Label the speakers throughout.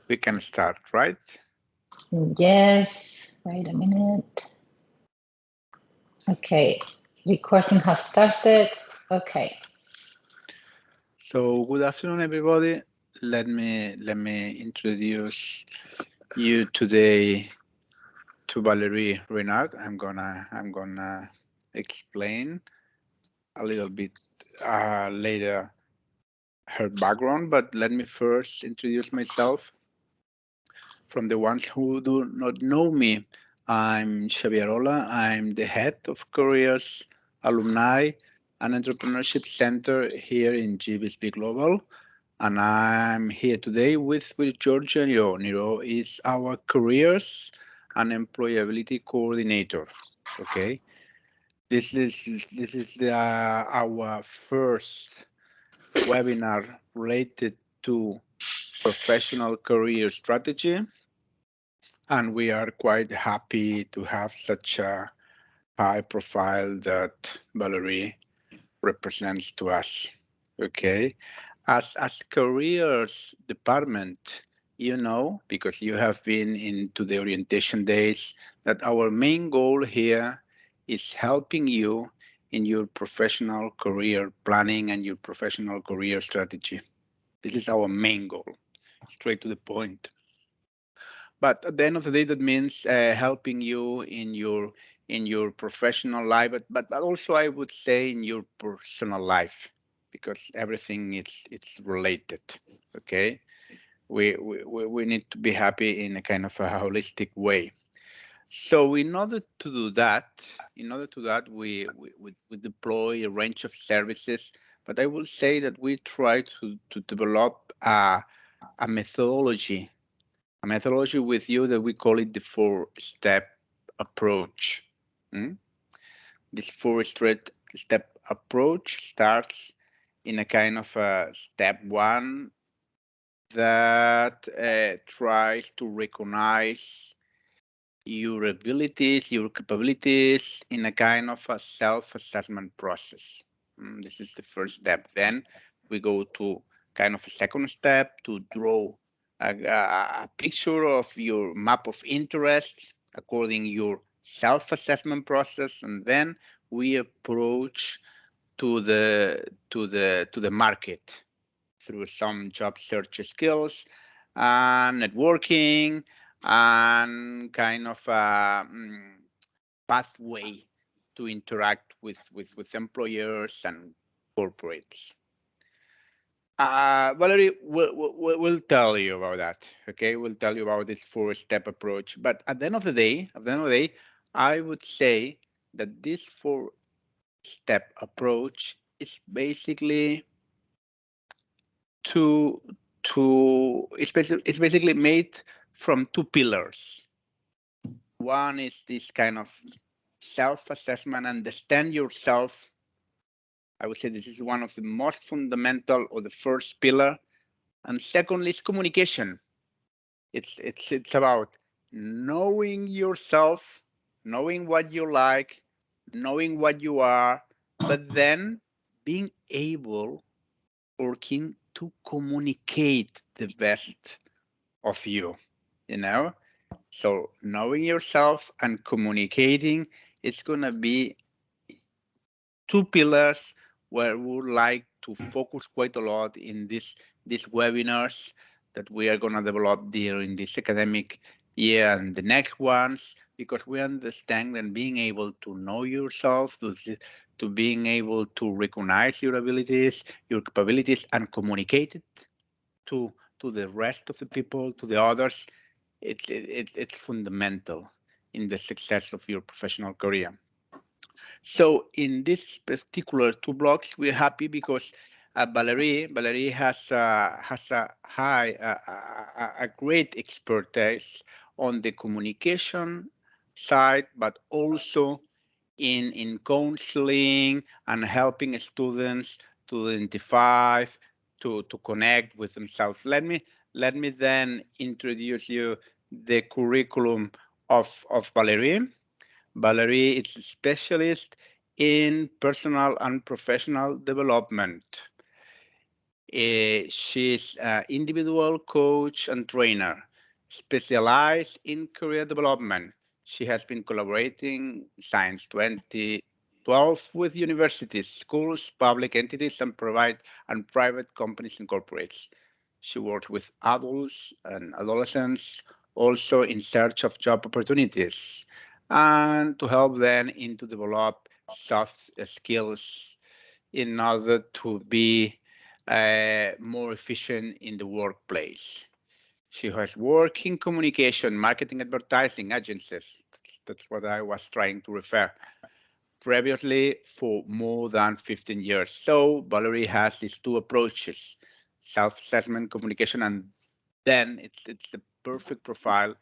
Speaker 1: we can start, right?
Speaker 2: Yes, wait a minute. Okay, recording has started. Okay.
Speaker 1: So good afternoon, everybody. Let me introduce you today to Valerie Reynard. I'm gonna explain a little bit later her background, but let me first introduce myself. From the ones who do not know me, I'm Xavier Ola. I'm the head of Careers, Alumni, and Entrepreneurship Center here in GBSB Global. And I'm here today with Georgia Niro. Niro is our Careers and Employability Coordinator. Okay, this is our first webinar related to professional career strategy, and we are quite happy to have such a high profile that Valerie represents to us. Okay, as careers department, you know, because you have been into the orientation days, that our main goal here is helping you in your professional career planning and your professional career strategy. This is our main goal, straight to the point. But at the end of the day, that means helping you in your professional life, but also I would say in your personal life, because everything is it's related. Okay, we need to be happy in a kind of a holistic way. So in order to do that, we deploy a range of services. But I will say that we try to develop a a methodology with you that we call it the four-step approach. Mm? This four-step approach starts in a kind of a step one that tries to recognize your abilities, your capabilities in a kind of a self-assessment process. This is the first step. Then we go to kind of a second step to draw a picture of your map of interests according your self-assessment process, and then we approach to the market through some job search skills and networking and kind of a pathway to interact with employers and corporates. Valerie will tell you about that. Okay, we'll tell you about this four-step approach. But at the end of the day, I would say that this four-step approach is basically to it's basically made from two pillars. One is this kind of self-assessment, understand yourself. I would say this is one of the most fundamental or the first pillar. And secondly is communication. It's about knowing yourself, knowing what you like, knowing what you are, but then being able or keen to communicate the best of you, you know? So knowing yourself and communicating, it's going to be two pillars where we would like to focus quite a lot in these webinars that we are going to develop during this academic year and the next ones, because we understand that being able to know yourself, to being able to recognize your abilities, your capabilities, and communicate it to the rest of the people, to the others, it's fundamental in the success of your professional career. So in this particular two blocks, we're happy because Valerie has a high a great expertise on the communication side, but also in counseling and helping students to identify, to connect with themselves. Let me then introduce you the curriculum of Valerie. Valerie is a specialist in personal and professional development. She's an individual coach and trainer, specialized in career development. She has been collaborating since 2012 with universities, schools, public entities, and private companies and corporates. She works with adults and adolescents, also in search of job opportunities, and to help them to develop soft skills in order to be more efficient in the workplace. She has worked in communication, marketing, advertising agencies. That's what I was trying to refer previously for more than 15 years. So Valerie has these two approaches, self-assessment, communication, and then it's the perfect profile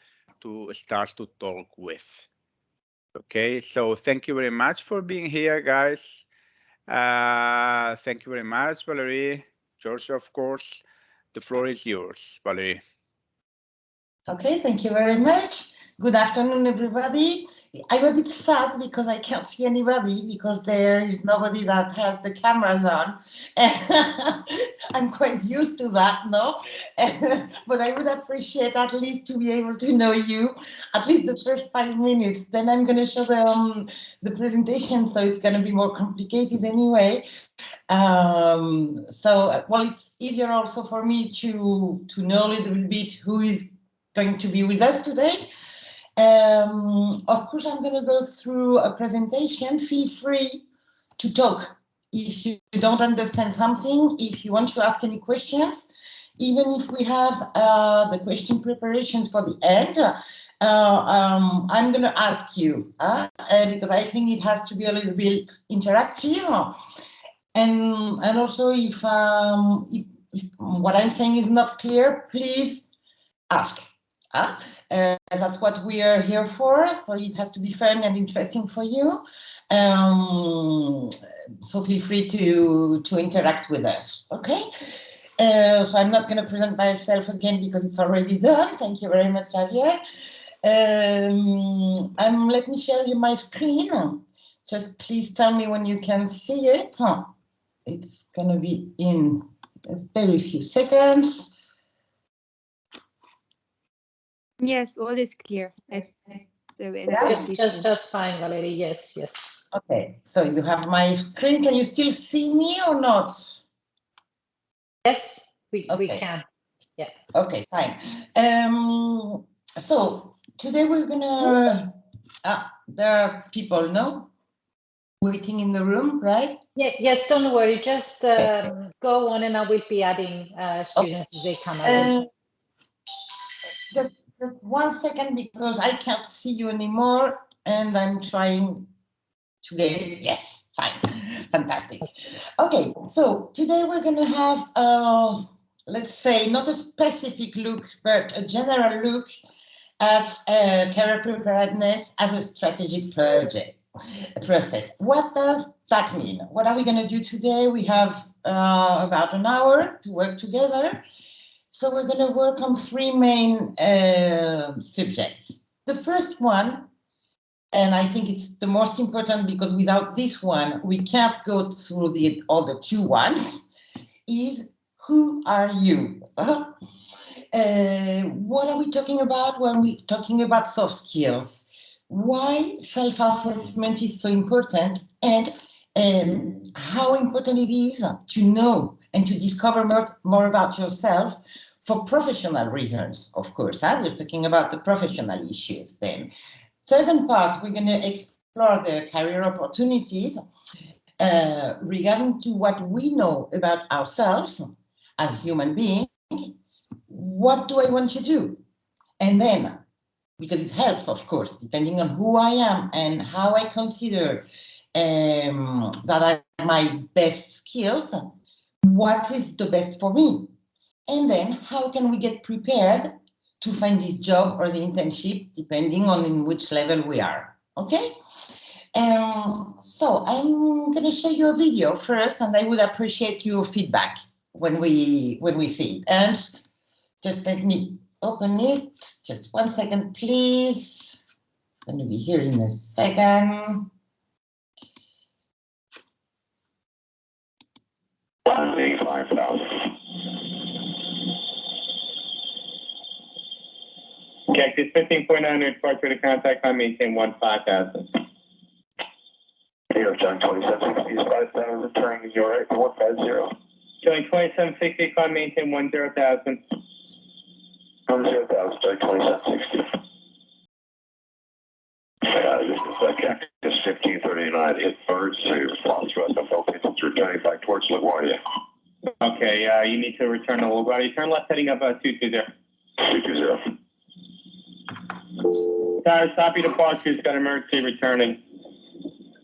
Speaker 1: to start to talk with. Okay, so thank you very much for being here, guys. Thank you very much, Valerie. George, of course, the floor is yours, Valerie.
Speaker 3: Okay, thank you very much. Good afternoon, everybody. I'm a bit sad because I can't see anybody because there is nobody that has the cameras on. I'm quite used to that, no? But I would appreciate at least to be able to know you, at least the first 5 minutes. Then I'm going to show the presentation, so it's going to be more complicated anyway. Well, it's easier also for me to know a little bit who is going to be with us today. Of course, I'm going to go through a presentation. Feel free to talk if you don't understand something, if you want to ask any questions, even if we have the question preparations for the end. I'm going to ask you because I think it has to be a little bit interactive. And also, if what I'm saying is not clear, please ask. That's what we are here for. So it has to be fun and interesting for you. So feel free to interact with us. Okay. So I'm not going to present myself again because it's already done. Thank you very much, Javier. Let me share you my screen. Just please tell me when you can see it. It's going to be in a very few seconds.
Speaker 4: Yes, all is clear.
Speaker 2: Just fine, Valerie. Yes.
Speaker 3: Okay, so you have my screen. Can you still see me or not?
Speaker 2: Yes, we can. Yeah.
Speaker 3: Okay, fine. So today we're gonna. There are people, no, waiting in the room, right?
Speaker 2: Yeah. Yes. Don't worry. Just go on, and I will be adding students as they come along.
Speaker 3: Just 1 second, because I can't see you anymore, and I'm trying to get it. Yes, fine, fantastic. Okay, so today we're going to have, let's say, not a specific look, but a general look at career preparedness as a strategic process. What does that mean? What are we going to do today? We have about an hour to work together. So we're going to work on 3 main subjects. The first one, and I think it's the most important because without this one, we can't go through the other 2 ones, is who are you? What are we talking about when we're talking about soft skills? Why self-assessment is so important, and how important it is to know and to discover more about yourself for professional reasons, of course. We're talking about the professional issues then. Second part, we're going to explore the career opportunities regarding to what we know about ourselves as human beings. What do I want to do? And then, because it helps, of course, depending on who I am and how I consider that are my best skills, what is the best for me? And then how can we get prepared to find this job or the internship, depending on in which level we are, okay? So I'm going to show you a video first, and I would appreciate your feedback when we see it. And just let me open it. Just 1 second, please. It's going to be here in a second.
Speaker 5: 85,000. Cactus 15.9 report to the contact time, maintain 15,000. Here, John 2760 is 5,000, turning your right for 150. John 2760, climb, maintain 10,000. 10,000, John 2760. This is Cactus 1539, hit birds to false thrust of focus, returning back towards LaGuardia. Okay, you need to return to LaGuardia. Turn left heading up 220. 220. Tower, stop your departures, got emergency returning.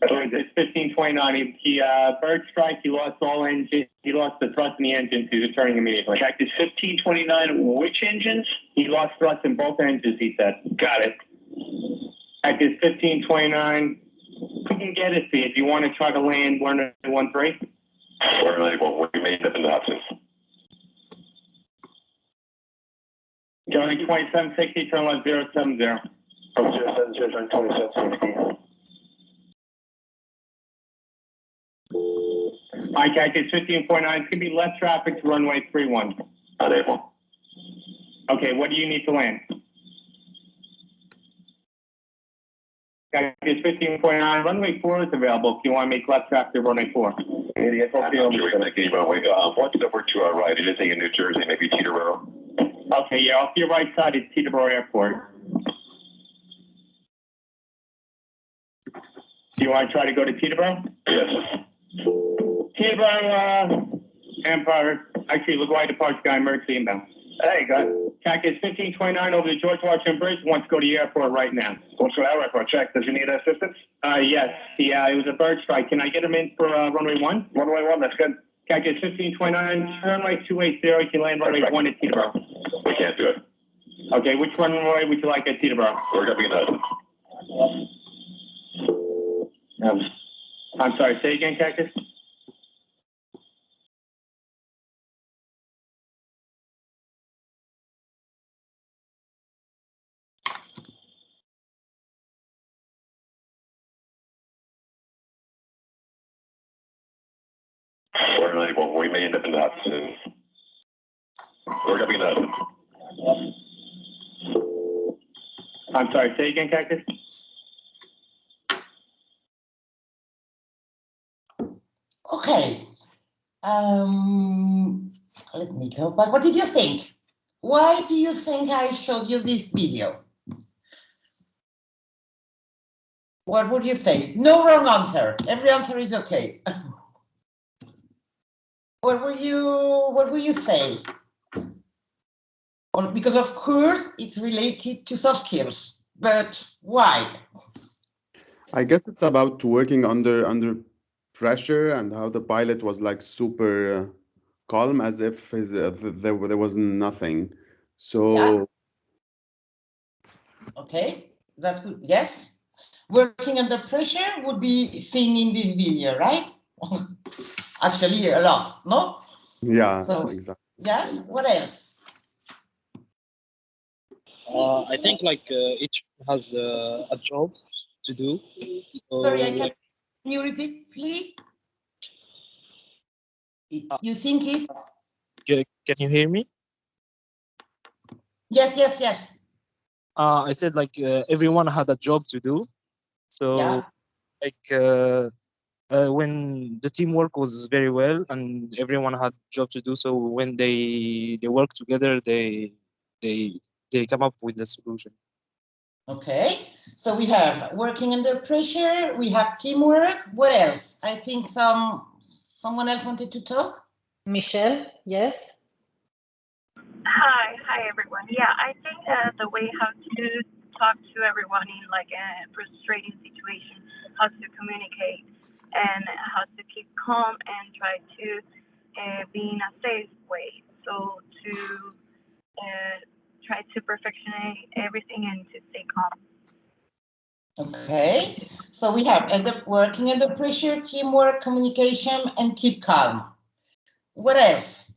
Speaker 5: It's 1529. He bird strike, he lost all engines, he lost the thrust in the engines, he's returning immediately. Cactus 1529, which engines? He lost thrust in both engines, he said. Got it. Cactus 1529. We can get it to you. Do you want to try to land 113? 191, we made it in Hudson. Johnny 2760, turn left 070. 070, turn 2760. Hi, Cactus 15.9. It's going to be left traffic to runway 31. Unable. Okay, what do you need to land? Cactus 15.9. Runway 4 is available if you want to make left traffic to runway 4. Idiot. What's over to our right? Anything in New Jersey, maybe Teterboro? Okay, yeah, off your right side is Teterboro Airport. Do you want to try to go to Teterboro? Yes. Teterboro, Empire, actually, LaGuardia departure guy, emergency inbound. Hey, guys. Cactus 1529 over the George Washington Bridge, wants to go to the airport right now. Wants to go to the airport, check. Does he need assistance? Yes. It was a bird strike. Can I get him in for runway 1? Runway 1, that's good. Cactus 1529, runway 280, you can land runway 1 at Teterboro. We can't do it. Okay, which runway would you like at Teterboro? We're going to be in I'm sorry, say again, Cactus? Well, we may end up in that soon. We're going to be in I'm sorry, say again, Cactus?
Speaker 3: Okay. Let me go. But what did you think? Why do you think I showed you this video? What would you say? No wrong answer. Every answer is okay. What will you say? Well, because of course it's related to soft skills, but why?
Speaker 6: I guess it's about working under pressure and how the pilot was like super calm, as if there was nothing. So
Speaker 3: yeah. Okay, that's good. Yes, working under pressure would be seen in this video, right? Actually, a lot, no?
Speaker 6: Yeah.
Speaker 3: So
Speaker 6: exactly.
Speaker 3: yes. What else?
Speaker 7: I think like each has a job to do. So,
Speaker 3: sorry, can you repeat, please? You think it?
Speaker 7: Can you hear me?
Speaker 3: Yes.
Speaker 7: I said like everyone had a job to do. So
Speaker 3: yeah.
Speaker 7: like when the teamwork was very well and everyone had job to do, so when they work together, they come up with the solution.
Speaker 3: Okay, so we have working under pressure, we have teamwork. What else? I think someone else wanted to talk.
Speaker 2: Michelle, yes.
Speaker 8: Hi everyone. Yeah, I think the way how to talk to everyone in like a frustrating situation, how to communicate and how to keep calm and try to be in a safe way. So to try to perfectionate everything and to stay calm.
Speaker 3: Okay, so we have working under pressure, teamwork, communication, and keep calm. What else?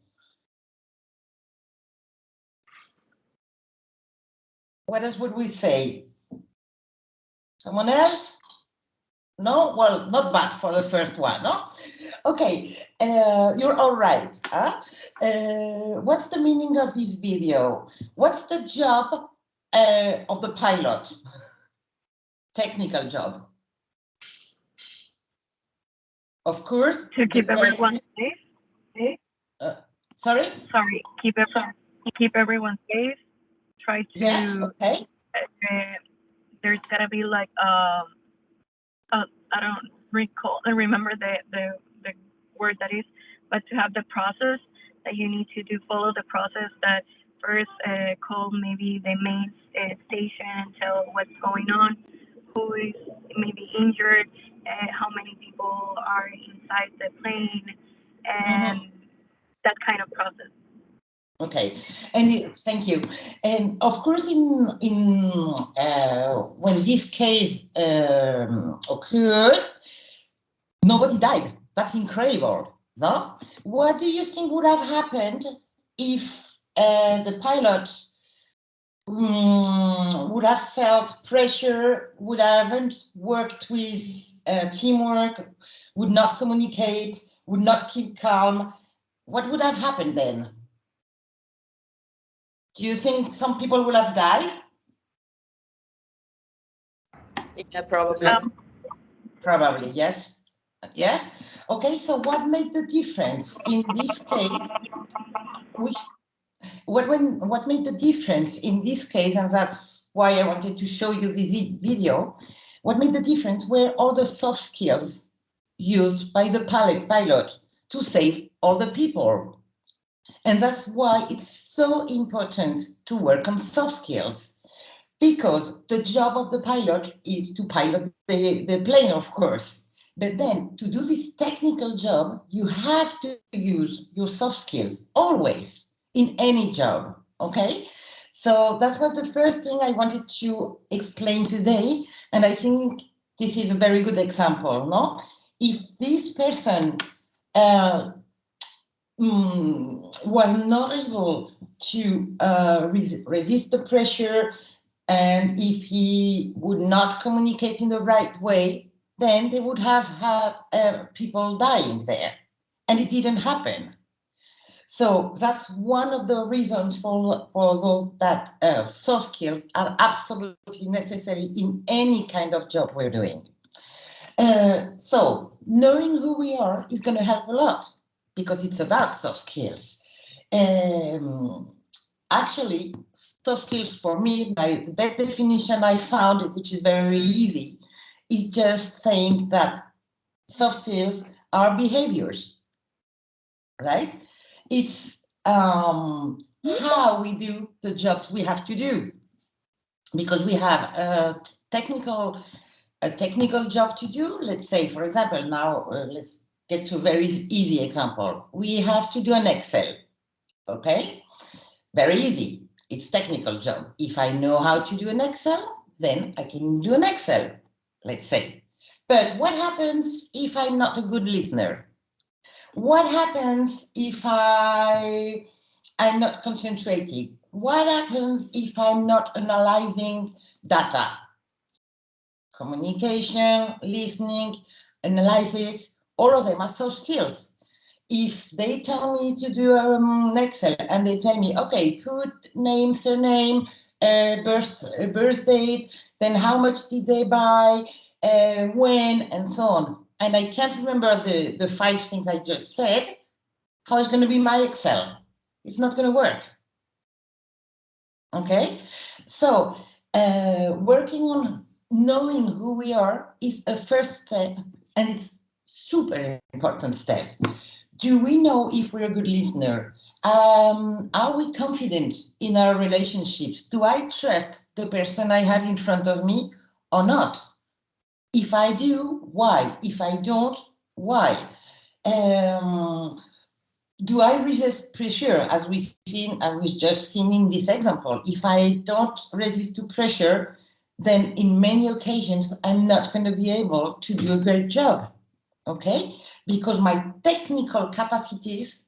Speaker 3: What else would we say? Someone else? No, well, not bad for the first one, no? Okay, you're all right. Huh? What's the meaning of this video? What's the job of the pilot? Technical job. Of course.
Speaker 8: To keep everyone safe.
Speaker 3: Sorry?
Speaker 8: Sorry, keep everyone safe. Try to.
Speaker 3: Yes, okay.
Speaker 8: There's gotta be like I don't remember the word that is, but to have the process that you need to do, follow the process that first call maybe the main station and tell what's going on, who is maybe injured, how many people are inside the plane, and that kind of process.
Speaker 3: Okay, and thank you. And of course, when this case occurred, nobody died. That's incredible, no? What do you think would have happened if the pilot would have felt pressure, would haven't worked with teamwork, would not communicate, would not keep calm? What would have happened then? Do you think some people will have died?
Speaker 9: Yeah, probably.
Speaker 3: Probably, yes. Yes. Okay, so what made the difference in this case? What made the difference in this case, and that's why I wanted to show you this video, what made the difference were all the soft skills used by the pilot to save all the people. And that's why it's so important to work on soft skills, because the job of the pilot is to pilot the plane, of course. But then to do this technical job, you have to use your soft skills always in any job, okay? So that was the first thing I wanted to explain today. And I think this is a very good example, no? If this person was not able to resist the pressure, and if he would not communicate in the right way, then they would have people dying there. And it didn't happen. So that's one of the reasons for that soft skills are absolutely necessary in any kind of job we're doing. So knowing who we are is going to help a lot, because it's about soft skills. Actually, soft skills for me, the best definition I found, which is very easy, is just saying that soft skills are behaviors, right? It's how we do the jobs we have to do, because we have a technical job to do. Let's say, for example, now let's get to a very easy example. We have to do an Excel, okay? Very easy. It's technical job. If I know how to do an Excel, then I can do an Excel, let's say. But what happens if I'm not a good listener? What happens if I'm not concentrating? What happens if I'm not analyzing data? Communication, listening, analysis, all of them are soft skills. If they tell me to do an Excel and they tell me, okay, put name, surname, birth date, then how much did they buy, when, and so on, and I can't remember the 5 things I just said, how is going to be my Excel? It's not going to work. Okay, so working on knowing who we are is a first step, and it's super important step. Do we know if we're a good listener? Are we confident in our relationships? Do I trust the person I have in front of me or not? If I do, why? If I don't, why? Do I resist pressure, as we've just seen in this example? If I don't resist to pressure, then in many occasions, I'm not going to be able to do a great job, okay? Because my technical capacities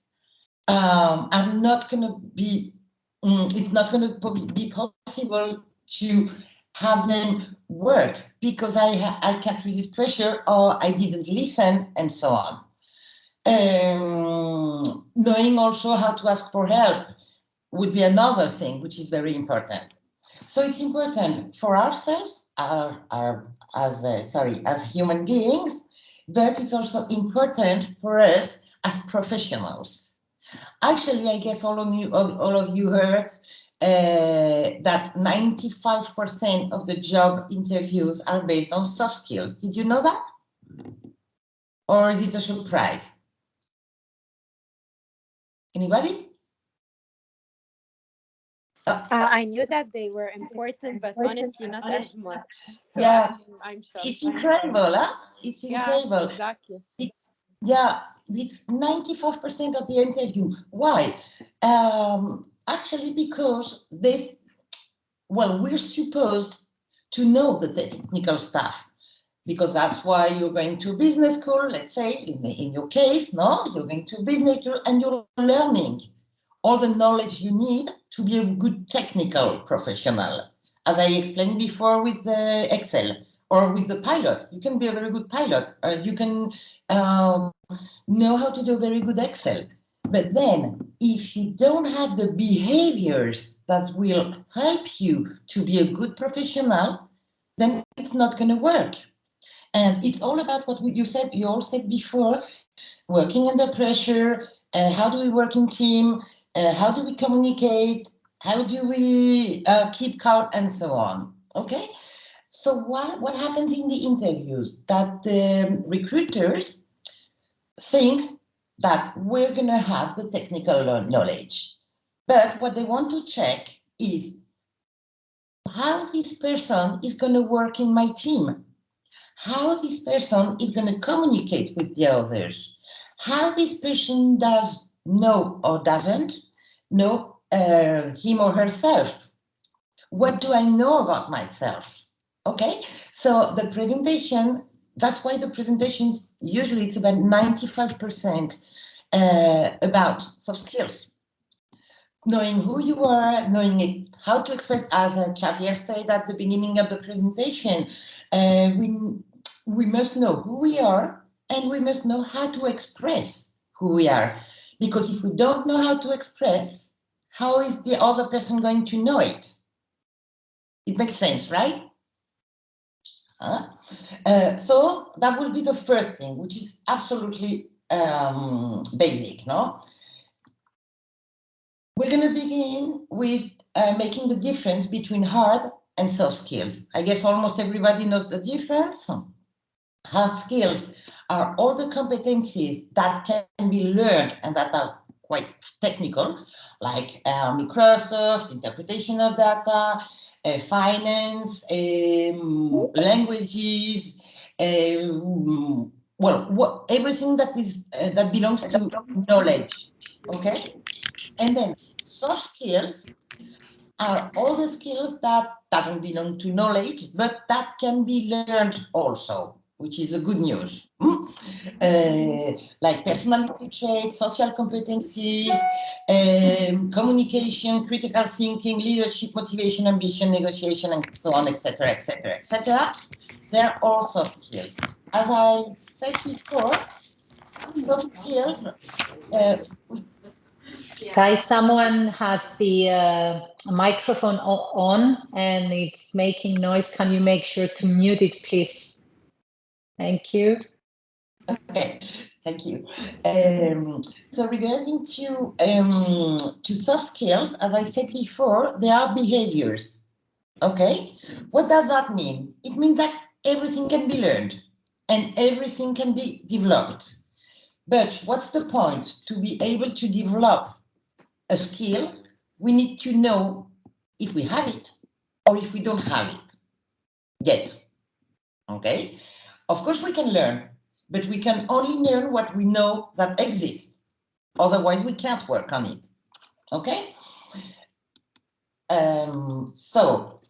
Speaker 3: are not going to be, it's not going to be possible to haven't worked because I can't resist pressure or I didn't listen and so on. Knowing also how to ask for help would be another thing which is very important. So it's important for ourselves as human beings, but it's also important for us as professionals. Actually, I guess all of you heard that 95% of the job interviews are based on soft skills. Did you know that? Or is it a surprise? Anybody?
Speaker 4: I knew that they were important, but honestly, not as much. So
Speaker 3: Yeah,
Speaker 4: I'm shocked.
Speaker 3: it's incredible, huh? It's incredible.
Speaker 4: Yeah, exactly.
Speaker 3: Yeah, it's 95% of the interview. Why? Actually, because we're supposed to know the technical stuff, because that's why you're going to business school, let's say, in your case, no? You're going to business school and you're learning all the knowledge you need to be a good technical professional. As I explained before with the Excel or with the pilot, you can be a very good pilot. You can know how to do very good Excel. But then if you don't have the behaviors that will help you to be a good professional, then it's not going to work. And it's all about what you all said before, working under pressure, how do we work in team, how do we communicate, how do we keep calm, and so on. Okay, so what happens in the interviews? That the recruiters think that we're going to have the technical knowledge, but what they want to check is how this person is going to work in my team, how this person is going to communicate with the others, how this person does know or doesn't know him or herself. What do I know about myself? Okay, so the presentation, that's why the presentations, usually it's about 95% about soft skills. Knowing who you are, knowing how to express, as Xavier said at the beginning of the presentation, we must know who we are and we must know how to express who we are. Because if we don't know how to express, how is the other person going to know it? It makes sense, right? So that would be the first thing, which is absolutely basic, no? We're going to begin with making the difference between hard and soft skills. I guess almost everybody knows the difference. Hard skills are all the competencies that can be learned and that are quite technical, like Microsoft, interpretation of data, finance, languages, everything that belongs to knowledge. Okay, and then soft skills are all the skills that don't belong to knowledge, but that can be learned also, which is a good news. Like personality traits, social competencies, communication, critical thinking, leadership, motivation, ambition, negotiation, and so on, etc., etc., etc. They're all soft skills. As I said before, soft skills.
Speaker 2: Guys, someone has the microphone on and it's making noise. Can you make sure to mute it, please? Thank you.
Speaker 3: Okay, thank you. So regarding to soft skills, as I said before, they are behaviors. Okay, what does that mean? It means that everything can be learned and everything can be developed. But what's the point? To be able to develop a skill, we need to know if we have it or if we don't have it yet. Okay, of course we can learn, but we can only learn what we know that exists. Otherwise, we can't work on it. Okay? So,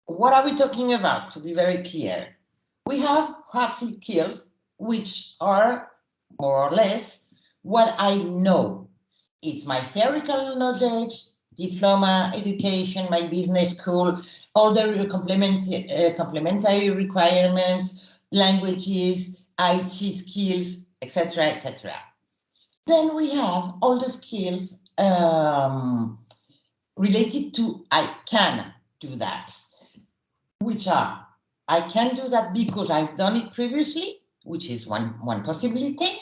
Speaker 3: what are we talking about, to be very clear? We have hard skills, which are more or less what I know. It's my theoretical knowledge, diploma, education, my business school, all the complementary requirements, languages, IT skills, etc., etc. Then we have all the skills related to I can do that, which are I can do that because I've done it previously, which is one possibility,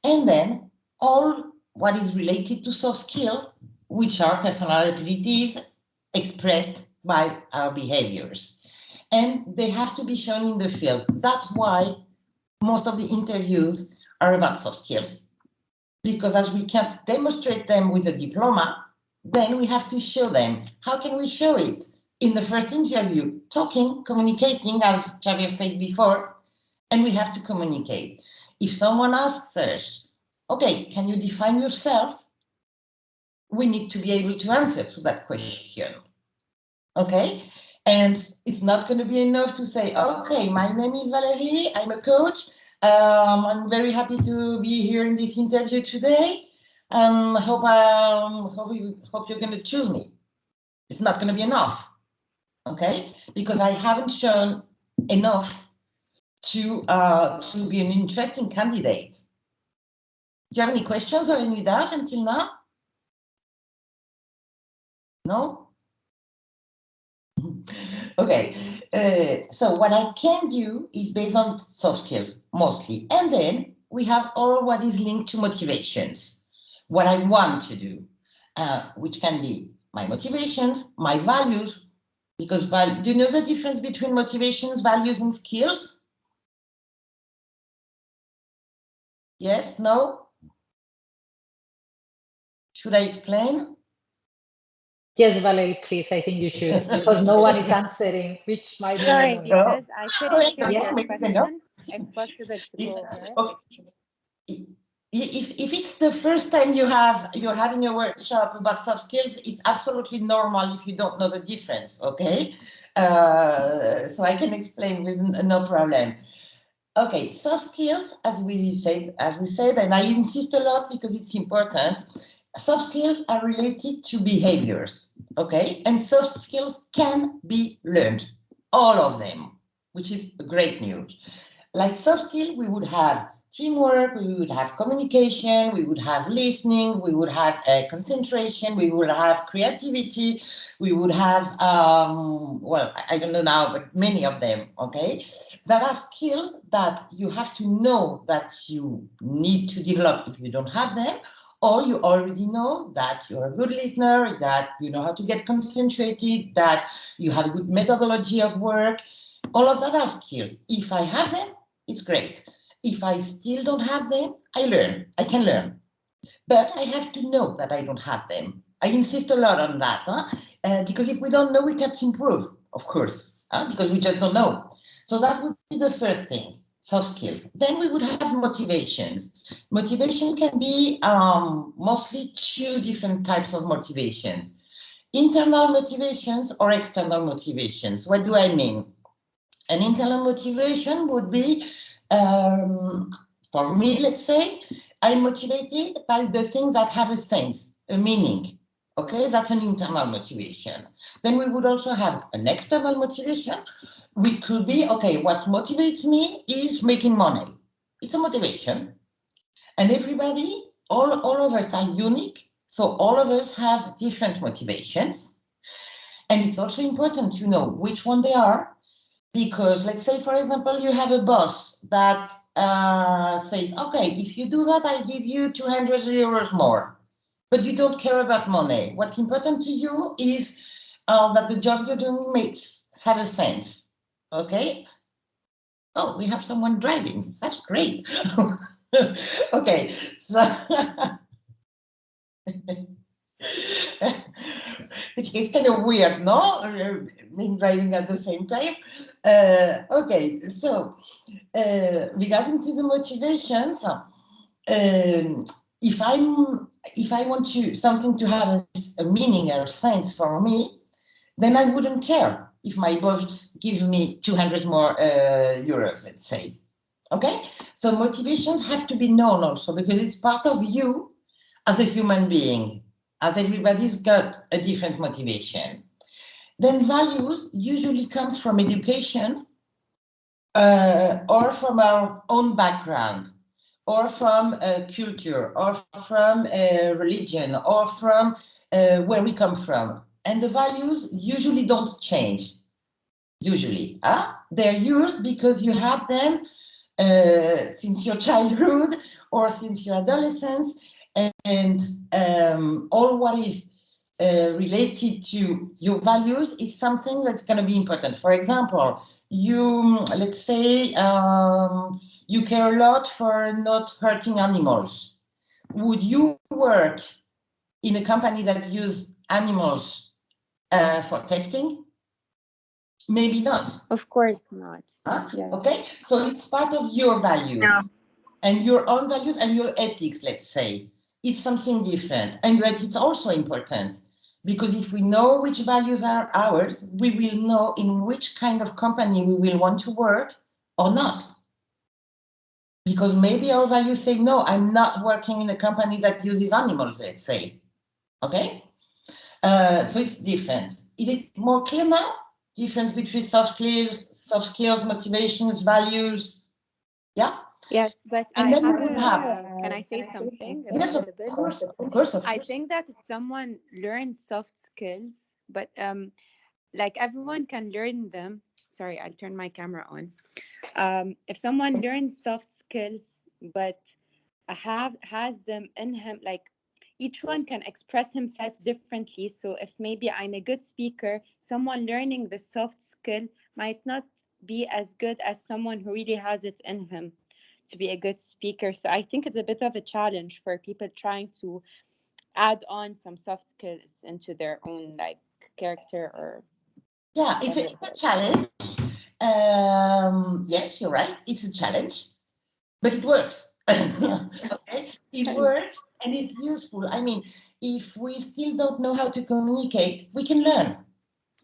Speaker 3: and then all what is related to soft skills, which are personal abilities expressed by our behaviors. And they have to be shown in the field. That's why most of the interviews are about soft skills, because as we can't demonstrate them with a diploma, then we have to show them. How can we show it? In the first interview, talking, communicating, as Xavier said before, and we have to communicate. If someone asks us, okay, can you define yourself? We need to be able to answer to that question. Okay, and it's not going to be enough to say, okay, my name is Valerie, I'm a coach. I'm very happy to be here in this interview today, and hope you're going to choose me. It's not going to be enough, okay? Because I haven't shown enough to be an interesting candidate. Do you have any questions or any doubt until now? No? Okay, so what I can do is based on soft skills mostly, and then we have all what is linked to motivations, what I want to do, which can be my motivations, my values, because do you know the difference between motivations, values, and skills? Yes, no? Should I explain?
Speaker 2: Yes, Valerie, please, I think you should, because no one is answering, which might be
Speaker 4: Sorry,
Speaker 2: annoying.
Speaker 4: because I couldn't hear
Speaker 2: Yeah.
Speaker 4: your question. If possible to go over it.
Speaker 3: Okay. If it's the first time you're having a workshop about soft skills, it's absolutely normal if you don't know the difference. Okay, so I can explain with no problem. Okay, soft skills, as we said, and I insist a lot because it's important. Soft skills are related to behaviors. Okay, and soft skills can be learned, all of them, which is great news. Like soft skill, we would have teamwork, we would have communication, we would have listening, we would have concentration, we would have creativity, we would have, well, I don't know now, but many of them, okay? That are skills that you have to know that you need to develop if you don't have them, or you already know that you're a good listener, that you know how to get concentrated, that you have a good methodology of work. All of that are skills. If I have them, it's great. If I still don't have them, I can learn. But I have to know that I don't have them. I insist a lot on that, because if we don't know, we can't improve, of course, because we just don't know. So that would be the first thing, soft skills. Then we would have motivations. Motivation can be mostly two different types of motivations. Internal motivations or external motivations. What do I mean? An internal motivation would be, for me, let's say, I'm motivated by the things that have a sense, a meaning. Okay, that's an internal motivation. Then we would also have an external motivation, which could be, okay, what motivates me is making money. It's a motivation. And everybody, all of us are unique. So all of us have different motivations. And it's also important to know which one they are. Because let's say, for example, you have a boss that says, okay, if you do that, I'll give you 200 euros more, but you don't care about money. What's important to you is that the job you're doing have a sense, okay? Oh, we have someone driving. That's great. Okay, so which is kind of weird, no? Being driving at the same time. Okay, so regarding to the motivations, if I want something to have a meaning or sense for me, then I wouldn't care if my boss gives me 200 more euros, let's say. Okay, so motivations have to be known also because it's part of you as a human being, as everybody's got a different motivation. then values usually comes from education or from our own background, or from culture, or from religion, or from where we come from. And the values usually don't change. Usually, they're used because you have them since your childhood or since your adolescence, and all what is related to your values is something that's going to be important. For example, let's say you care a lot for not hurting animals. Would you work in a company that uses animals for testing? Maybe not.
Speaker 4: Of course not. Yeah.
Speaker 3: Okay, so it's part of your values and your own values and your ethics, let's say. It's something different, and but it's also important because if we know which values are ours, we will know in which kind of company we will want to work or not. Because maybe our values say, no, I'm not working in a company that uses animals, let's say. Okay, so it's different. Is it more clear now? Difference between soft skills, motivations, values. Yeah.
Speaker 4: Yes, but
Speaker 3: And
Speaker 4: I
Speaker 3: then we have.
Speaker 4: can I say something?
Speaker 3: Yes, of course, of course.
Speaker 4: I think that if someone learns soft skills, but like everyone can learn them. Sorry, I'll turn my camera on. If someone learns soft skills, but has them in him, like each one can express himself differently. So if maybe I'm a good speaker, someone learning the soft skill might not be as good as someone who really has it in him to be a good speaker. So I think it's a bit of a challenge for people trying to add on some soft skills into their own like character or.
Speaker 3: Yeah, it's a challenge. Yes, you're right. It's a challenge, but it works. Okay, it works and it's useful. I mean, if we still don't know how to communicate, we can learn.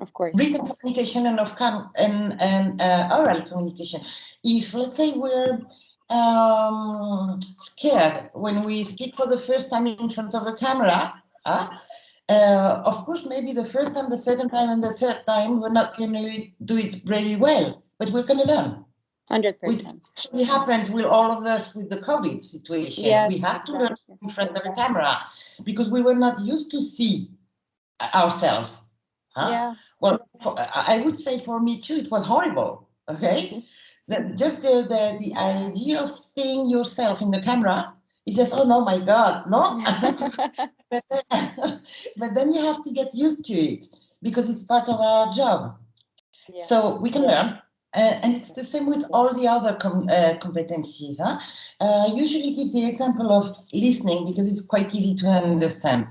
Speaker 4: Of course.
Speaker 3: Written communication and oral communication. If let's say we're scared when we speak for the first time in front of a camera, of course, maybe the first time, the second time, and the third time, we're not going to do it really well, but we're going to learn.
Speaker 4: 100%.
Speaker 3: Which actually happened with all of us with the COVID situation.
Speaker 4: Yes,
Speaker 3: we had to learn in front of a camera because we were not used to see ourselves.
Speaker 4: Yeah.
Speaker 3: Well, I would say for me too, it was horrible. Okay, just the idea of seeing yourself in the camera is just, oh no, my God, no. But then you have to get used to it because it's part of our job. Yeah. So we can learn. And it's the same with all the other competencies. I usually give the example of listening because it's quite easy to understand.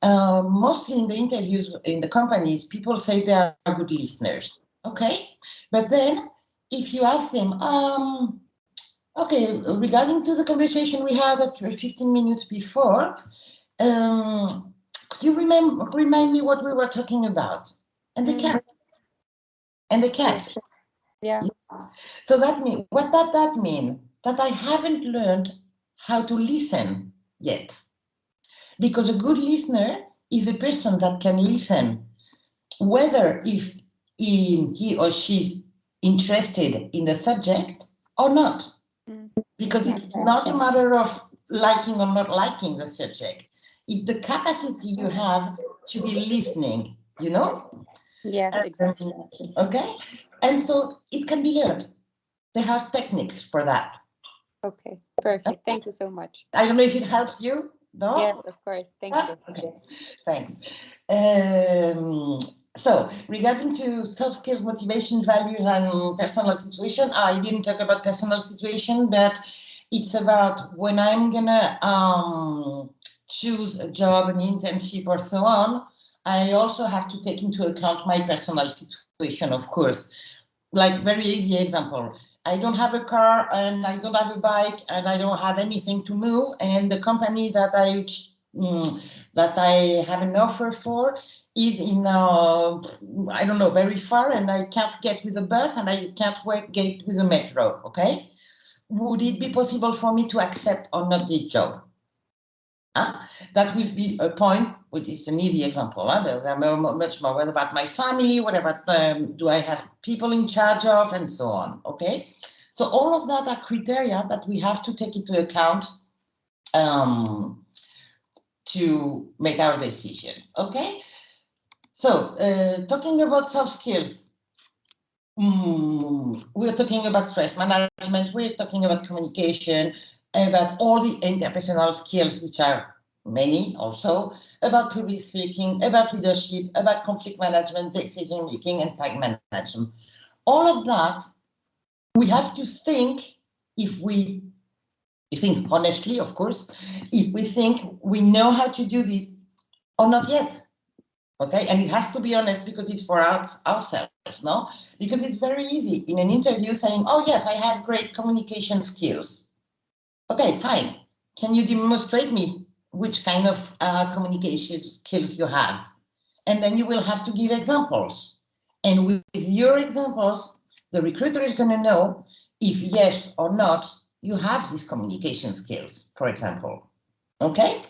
Speaker 3: Mostly in the interviews in the companies, people say they are good listeners. Okay, but then if you ask them, okay, regarding to the conversation we had 15 minutes before, could you remind me what we were talking about? And they can't. And they can't.
Speaker 4: Yeah.
Speaker 3: So that means, what does that mean? That I haven't learned how to listen yet. Because a good listener is a person that can listen, whether if he or she's interested in the subject or not. Because it's not a matter of liking or not liking the subject. It's the capacity you have to be listening, you know?
Speaker 4: Yes, exactly.
Speaker 3: Okay? And so it can be learned. There are techniques for that.
Speaker 4: Okay, perfect. Thank you so much.
Speaker 3: I don't know if it helps you. No?
Speaker 4: Yes, of course. Thank you.
Speaker 3: Okay. Thanks. So regarding to soft skills, motivation, values, and personal situation, I didn't talk about personal situation, but it's about when I'm gonna choose a job, an internship, or so on. I also have to take into account my personal situation, of course. Like very easy example. I don't have a car and I don't have a bike and I don't have anything to move. And the company that I have an offer for is in, I don't know, very far, and I can't get with the bus and I can't get with the metro, okay? Would it be possible for me to accept or not this job? That will be a point which is an easy example. But there are much more. What about my family? What about do I have people in charge of, and so on? Okay, so all of that are criteria that we have to take into account to make our decisions. Okay, so talking about soft skills. We're talking about stress management, we're talking about communication, about all the interpersonal skills, which are many also, about public speaking, about leadership, about conflict management, decision making, and time management. All of that, we have to think, if we think honestly, of course, if we think we know how to do this or not yet. Okay, and it has to be honest, because it's for ourselves, no? Because it's very easy in an interview saying, oh yes, I have great communication skills. Okay, fine. Can you demonstrate me which kind of communication skills you have? And then you will have to give examples. And with your examples, the recruiter is going to know if yes or not you have these communication skills, for example. Okay?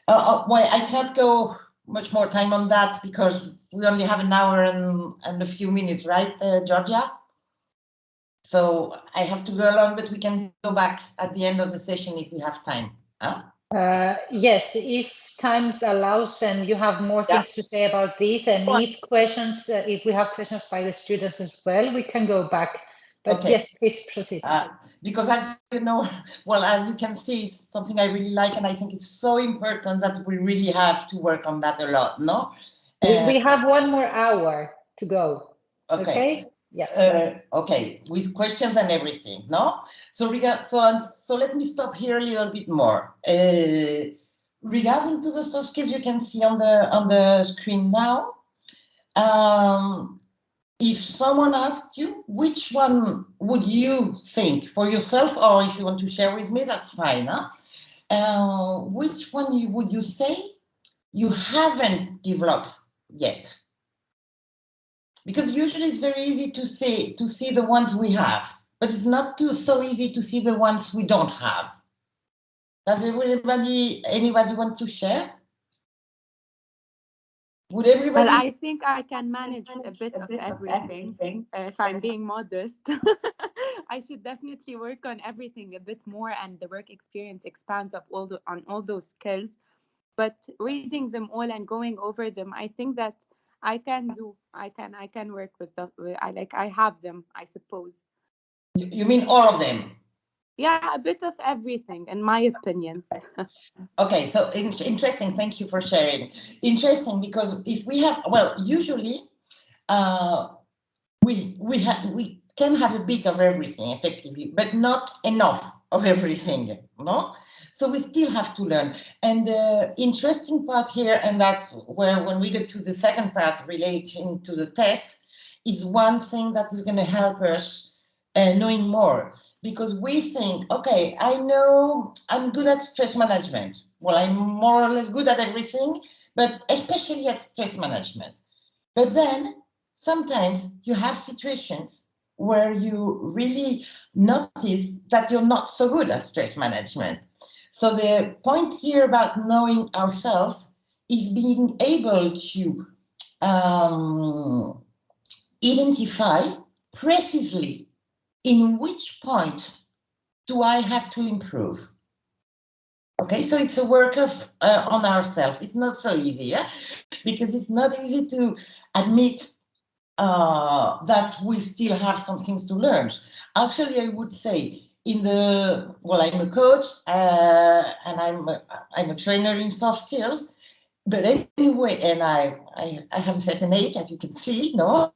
Speaker 3: Well, I can't go much more time on that because we only have an hour and a few minutes, right, Georgia? So I have to go along, but we can go back at the end of the session if we have time. Huh?
Speaker 2: Yes, if time allows and you have more things to say about this, and if questions, if we have questions by the students as well, we can go back. But okay. Yes, please proceed.
Speaker 3: Because as you know, well, as you can see, it's something I really like, and I think it's so important that we really have to work on that a lot, no?
Speaker 2: We have 1 more hour to go. Okay? Yeah.
Speaker 3: Okay, with questions and everything, no? So let me stop here a little bit more. Regarding to the soft skills, you can see on the screen now. If someone asked you, which one would you think for yourself, or if you want to share with me, that's fine. Huh? Which one would you say you haven't developed yet? Because usually it's very easy to see the ones we have, but it's not so easy to see the ones we don't have. Does anybody want to share? Would everybody?
Speaker 4: Well, I think I can manage a bit of everything. If I'm being modest, I should definitely work on everything a bit more, and the work experience expands on all those skills. But reading them all and going over them, I think that I can work with them. I have them, I suppose.
Speaker 3: You mean all of them?
Speaker 4: Yeah, a bit of everything, in my opinion.
Speaker 3: Okay, so interesting. Thank you for sharing. Interesting, because if we have, well, usually we can have a bit of everything effectively, but not enough of everything, no? So we still have to learn. And the interesting part here, and that's where when we get to the second part relating to the test, is one thing that is going to help us knowing more. Because we think, okay, I know I'm good at stress management. Well, I'm more or less good at everything, but especially at stress management. But then sometimes you have situations where you really notice that you're not so good at stress management. So the point here about knowing ourselves is being able to identify precisely in which point do I have to improve? Okay, so it's a work of on ourselves. It's not so easy, yeah? Because it's not easy to admit that we still have some things to learn. Actually, I would say I'm a coach and I'm a trainer in soft skills. But anyway, and I have a certain age, as you can see. No,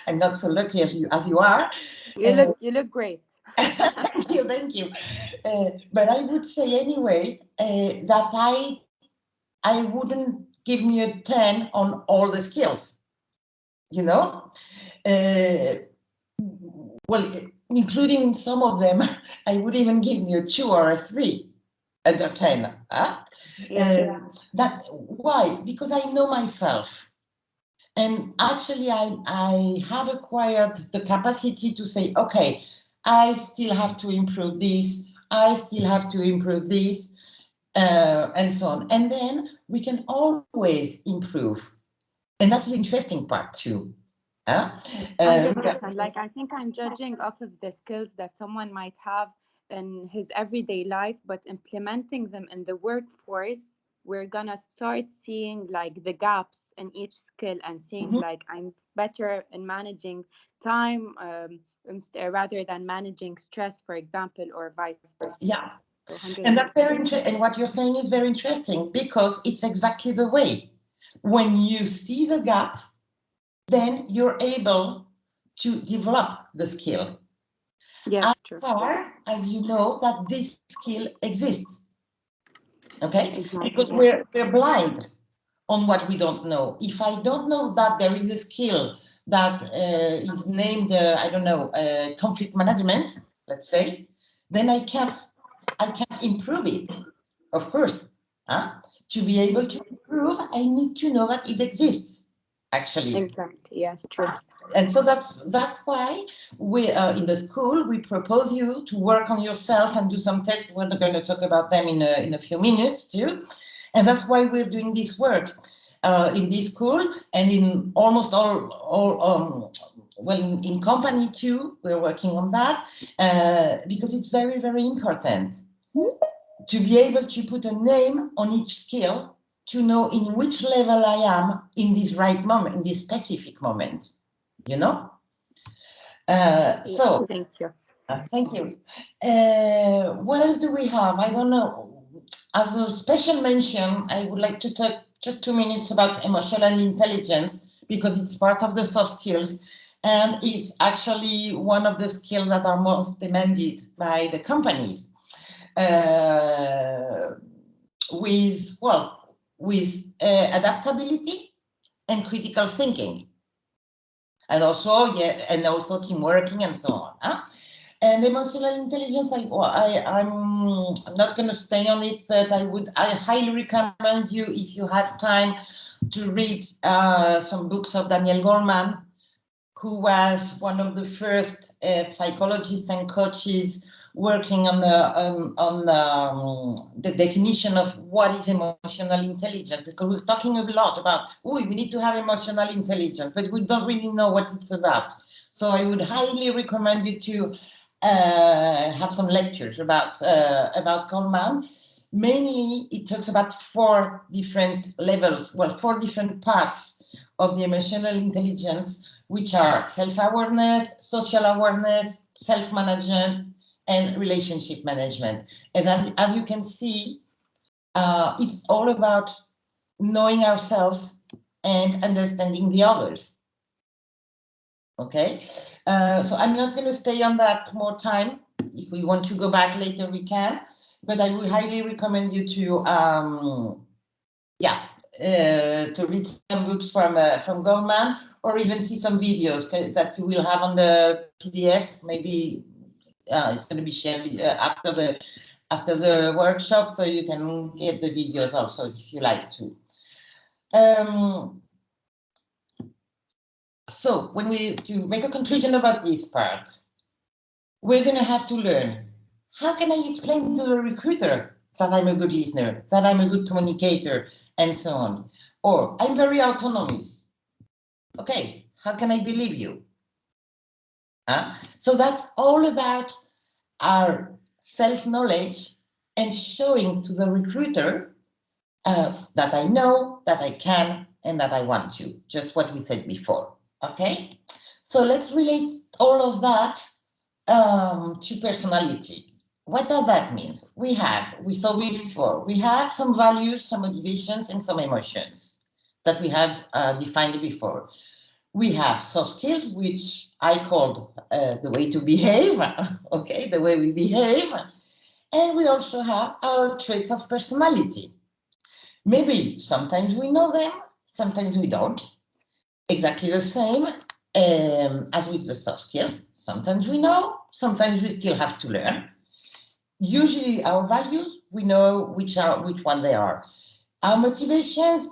Speaker 3: I'm not so lucky as you are.
Speaker 4: You look great.
Speaker 3: Thank you. But I would say anyway that I wouldn't give me a 10 on all the skills. You know, well, including some of them, I would even give me a 2 or a 3 out of 10. Why? Because I know myself. And actually, I have acquired the capacity to say, okay, I still have to improve this, I still have to improve this, and so on. And then we can always improve. And that's the interesting part too.
Speaker 4: 100%. Like, I think I'm judging off of the skills that someone might have in his everyday life, but implementing them in the workforce, we're gonna start seeing like the gaps in each skill and seeing like I'm better in managing time rather than managing stress, for example, or vice versa.
Speaker 3: Yeah.
Speaker 4: So
Speaker 3: and that's very interesting. And what you're saying is very interesting because it's exactly the way. When you see the gap, then you're able to develop the skill.
Speaker 4: Yes,
Speaker 3: as
Speaker 4: true.
Speaker 3: far as you know that this skill exists. Okay?
Speaker 4: Exactly.
Speaker 3: Because we're blind on what we don't know. If I don't know that there is a skill that is named, I don't know, conflict management, let's say, then I can't improve it, of course. To be able to improve, I need to know that it exists, actually.
Speaker 4: Exactly, yes, true.
Speaker 3: And so that's why we in the school we propose you to work on yourself and do some tests. We're going to talk about them in a few minutes too, and that's why we're doing this work in this school and in almost all well in company too. We're working on that because it's very, very important to be able to put a name on each skill to know in which level I am in this right moment, in this specific moment. You know? So
Speaker 4: thank you.
Speaker 3: Thank you. What else do we have? I don't know. As a special mention, I would like to talk just 2 minutes about emotional intelligence because it's part of the soft skills and it's actually one of the skills that are most demanded by the companies. With adaptability and critical thinking. And also team working and so on. And emotional intelligence, I'm not going to stay on it, but I highly recommend you, if you have time, to read some books of Daniel Goleman, who was one of the first psychologists and coaches working on the definition of what is emotional intelligence, because we're talking a lot about, we need to have emotional intelligence, but we don't really know what it's about. So I would highly recommend you to have some lectures about Goleman. Mainly, it talks about 4 different levels, 4 different parts of the emotional intelligence, which are self-awareness, social awareness, self-management, and relationship management. And then, as you can see, it's all about knowing ourselves and understanding the others. Okay, so I'm not going to stay on that more time. If we want to go back later, we can. But I would highly recommend you to read some books from Goleman, or even see some videos that you will have on the PDF. Maybe it's going to be shared after the workshop, so you can get the videos also if you like to. So to make a conclusion about this part, we're going to have to learn, how can I explain to the recruiter that I'm a good listener, that I'm a good communicator, and so on? Or I'm very autonomous. Okay, how can I believe you? So that's all about our self-knowledge and showing to the recruiter that I know, that I can, and that I want to. Just what we said before. Okay, so let's relate all of that to personality. What does that mean? We saw before, we have some values, some motivations, and some emotions that we have defined before. We have soft skills, which I called the way to behave, okay, the way we behave. And we also have our traits of personality. Maybe sometimes we know them, sometimes we don't. Exactly the same as with the soft skills. Sometimes we know, sometimes we still have to learn. Usually our values, we know which one they are. Our motivations,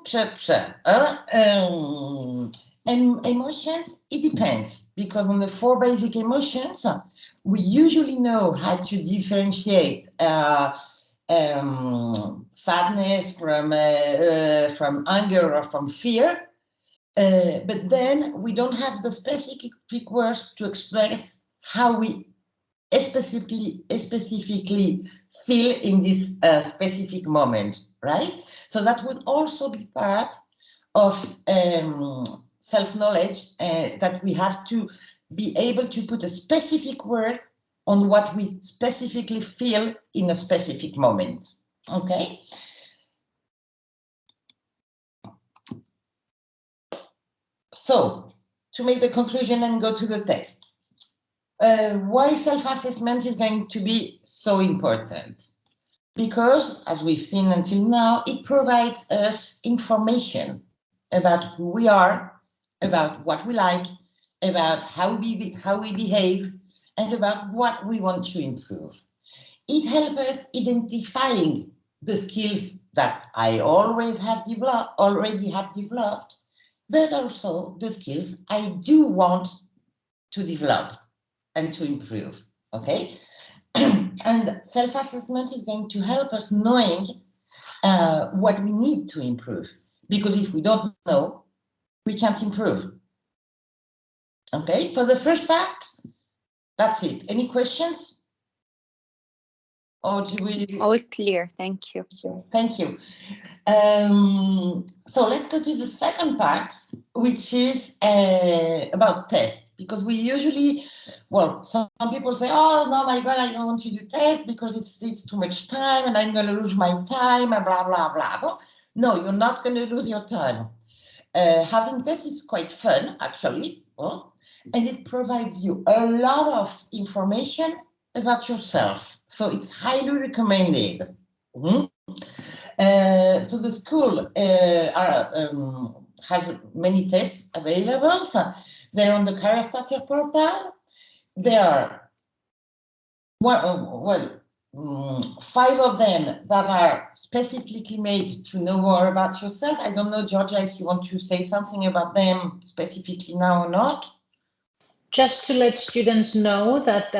Speaker 3: and emotions, it depends, because on the 4 basic emotions, we usually know how to differentiate sadness, from anger, or from fear. But then we don't have the specific words to express how we specifically feel in this specific moment, right? So that would also be part of self-knowledge, that we have to be able to put a specific word on what we specifically feel in a specific moment, okay? So, to make the conclusion and go to the test, why self-assessment is going to be so important? Because, as we've seen until now, it provides us information about who we are, about what we like, about how we behave, and about what we want to improve. It helps us identifying the skills that I already have developed, but also the skills I do want to develop and to improve, okay? And self-assessment is going to help us knowing what we need to improve, because if we don't know, we can't improve. Okay, for the first part, that's it. Any questions? Or do we?
Speaker 4: All clear, thank you.
Speaker 3: Thank you. So let's go to the second part, which is about tests, because we usually, well, some people say, oh, no, my God, I don't want to do tests because it's too much time and I'm going to lose my time and blah, blah, blah. No, you're not going to lose your time. Having tests is quite fun, actually, and it provides you a lot of information about yourself. So it's highly recommended. So the school has many tests available. So they're on the Career Starter portal. There are 5 of them that are specifically made to know more about yourself. I don't know, Georgia, if you want to say something about them specifically now or not.
Speaker 2: Just to let students know that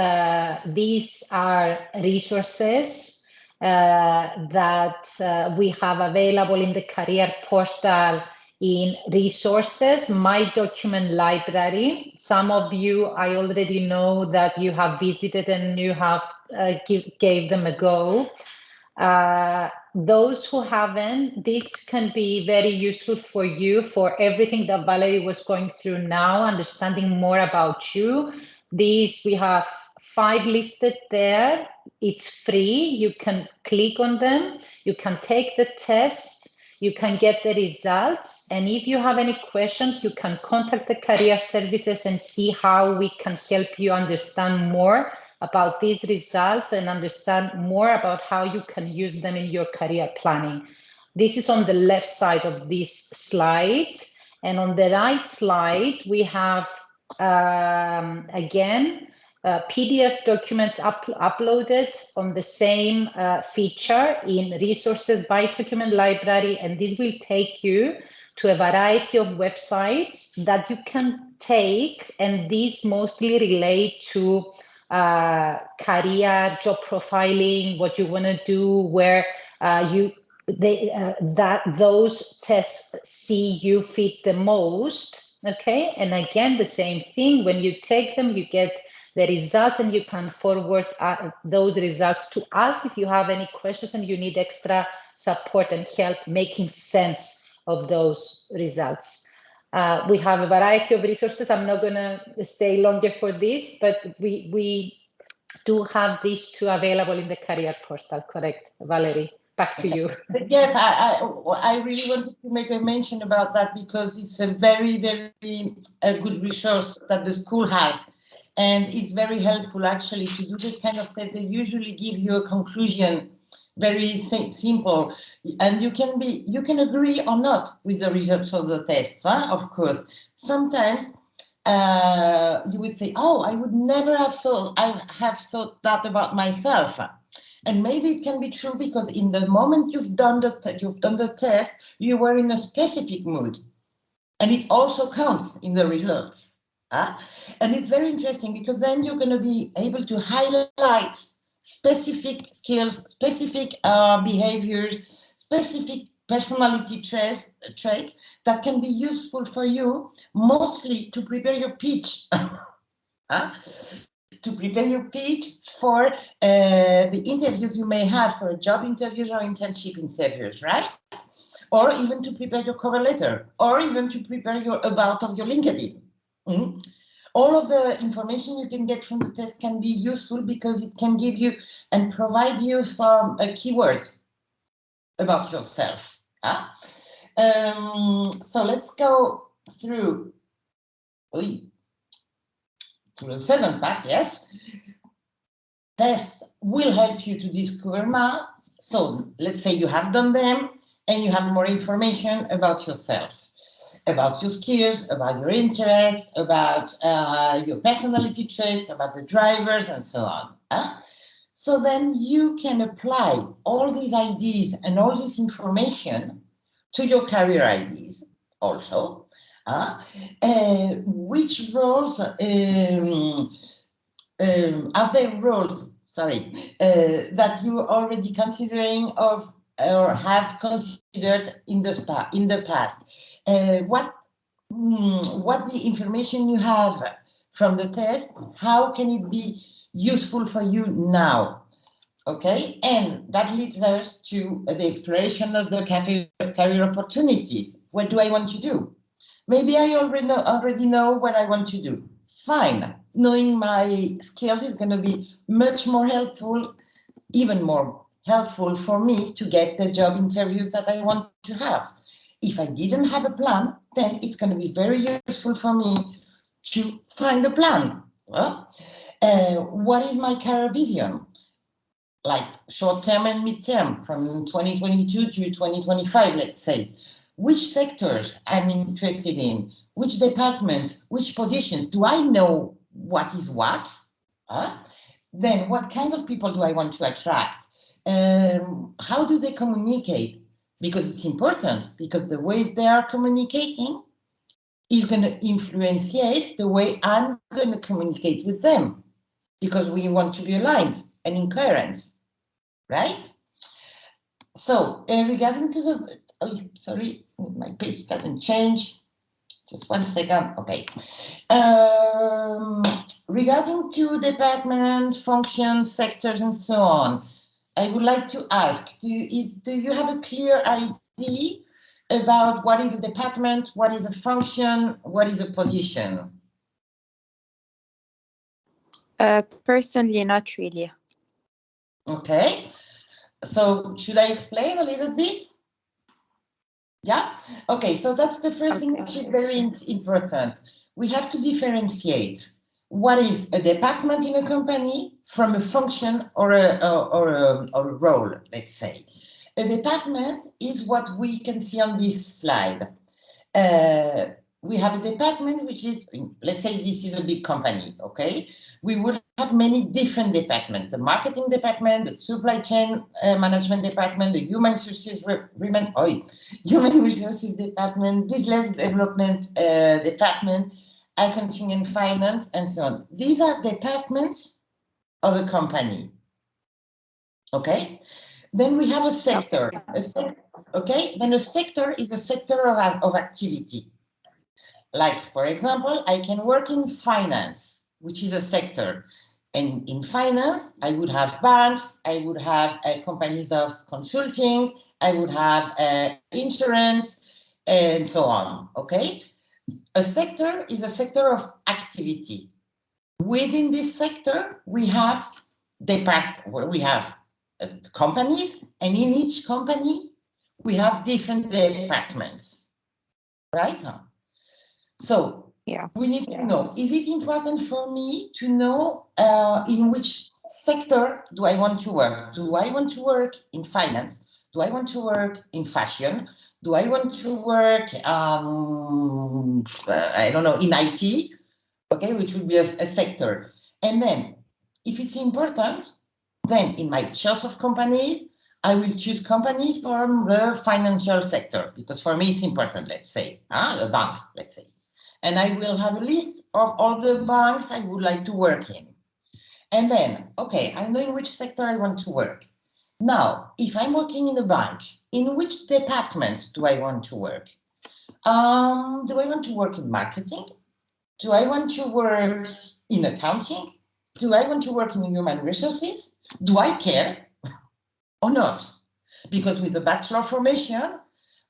Speaker 2: these are resources that we have available in the career portal in resources, My Document Library. Some of you, I already know that you have visited and you have gave them a go. Those who haven't, this can be very useful for you for everything that Valerie was going through now, understanding more about you. These, we have 5 listed there. It's free. You can click on them. You can take the test. You can get the results. And if you have any questions, you can contact the career services and see how we can help you understand more about these results and understand more about how you can use them in your career planning. This is on the left side of this slide. And on the right slide, we have, again, PDF documents uploaded on the same feature in Resources by Document Library. And this will take you to a variety of websites that you can take. And these mostly relate to career, job profiling, what you want to do, where those tests see you fit the most. Okay, and again, the same thing, when you take them, you get the results and you can forward those results to us if you have any questions and you need extra support and help making sense of those results. We have a variety of resources. I'm not going to stay longer for this, but we do have these 2 available in the career portal, correct, Valerie? Back to you.
Speaker 3: Yes, I really wanted to make a mention about that because it's a very, very good resource that the school has. And it's very helpful actually to do this kind of test. They usually give you a conclusion, very simple, and you can agree or not with the results of the tests, of course. Sometimes you would say, oh, I would never have thought that about myself. And maybe it can be true because in the moment you've done the test, you were in a specific mood, and it also counts in the results. And it's very interesting because then you're going to be able to highlight specific skills, specific behaviors, specific personality traits that can be useful for you, mostly to prepare your pitch. To prepare your pitch for the interviews you may have, for job interviews or internship interviews, right? Or even to prepare your cover letter, or even to prepare your about of your LinkedIn. All of the information you can get from the test can be useful because it can give you and provide you some keywords about yourself. So let's go through to the second part. Yes, tests will help you to discover more. So let's say you have done them and you have more information about yourself, about your skills, about your interests, about your personality traits, about the drivers, and so on. So then you can apply all these ideas and all this information to your career ideas also. Which roles are there roles, that you are already considering or have considered in the past? What the information you have from the test, how can it be useful for you now? Okay, and that leads us to the exploration of the career opportunities. What do I want to do? Maybe I already know what I want to do. Fine, knowing my skills is going to be much more helpful, even more helpful for me to get the job interviews that I want to have. If I didn't have a plan, then it's going to be very useful for me to find a plan. What is my career vision? Like short-term and mid-term, from 2022 to 2025, let's say. Which sectors I'm interested in? Which departments? Which positions? Do I know what is what? Then what kind of people do I want to attract? How do they communicate? Because it's important, because the way they are communicating is going to influence the way I'm going to communicate with them, because we want to be aligned and in coherence, right? So regarding to the, sorry, my page doesn't change. Just 1 second. Okay. Regarding to departments, functions, sectors, and so on, I would like to ask, do you have a clear idea about what is a department, what is a function, what is a position?
Speaker 4: Personally, not really.
Speaker 3: Okay. So should I explain a little bit? Yeah. Okay. So that's the first thing, which is very important. We have to differentiate what is a department in a company from a function or a role, let's say. A department is what we can see on this slide. We have a department which is, let's say this is a big company, okay? We would have many different departments: the marketing department, the supply chain management department, the human resources department, business development department, accounting and finance, and so on. These are departments of a company, okay? Then we have a sector, okay? Then a sector is a sector of activity. Like, for example, I can work in finance, which is a sector. And in finance, I would have banks, I would have companies of consulting, I would have insurance, and so on, okay? A sector is a sector of activity. Within this sector, we have companies, and in each company, we have different departments, right? So we need to know, is it important for me to know in which sector do I want to work? Do I want to work in finance? Do I want to work in fashion? Do I want to work, I don't know, in IT? Okay, which would be a sector. And then, if it's important, then in my choice of companies, I will choose companies from the financial sector, because for me it's important, let's say, a bank, let's say. And I will have a list of all the banks I would like to work in. And then, okay, I know in which sector I want to work. Now, if I'm working in a bank, in which department do I want to work? Do I want to work in marketing? Do I want to work in accounting? Do I want to work in human resources? Do I care or not? Because with a bachelor formation,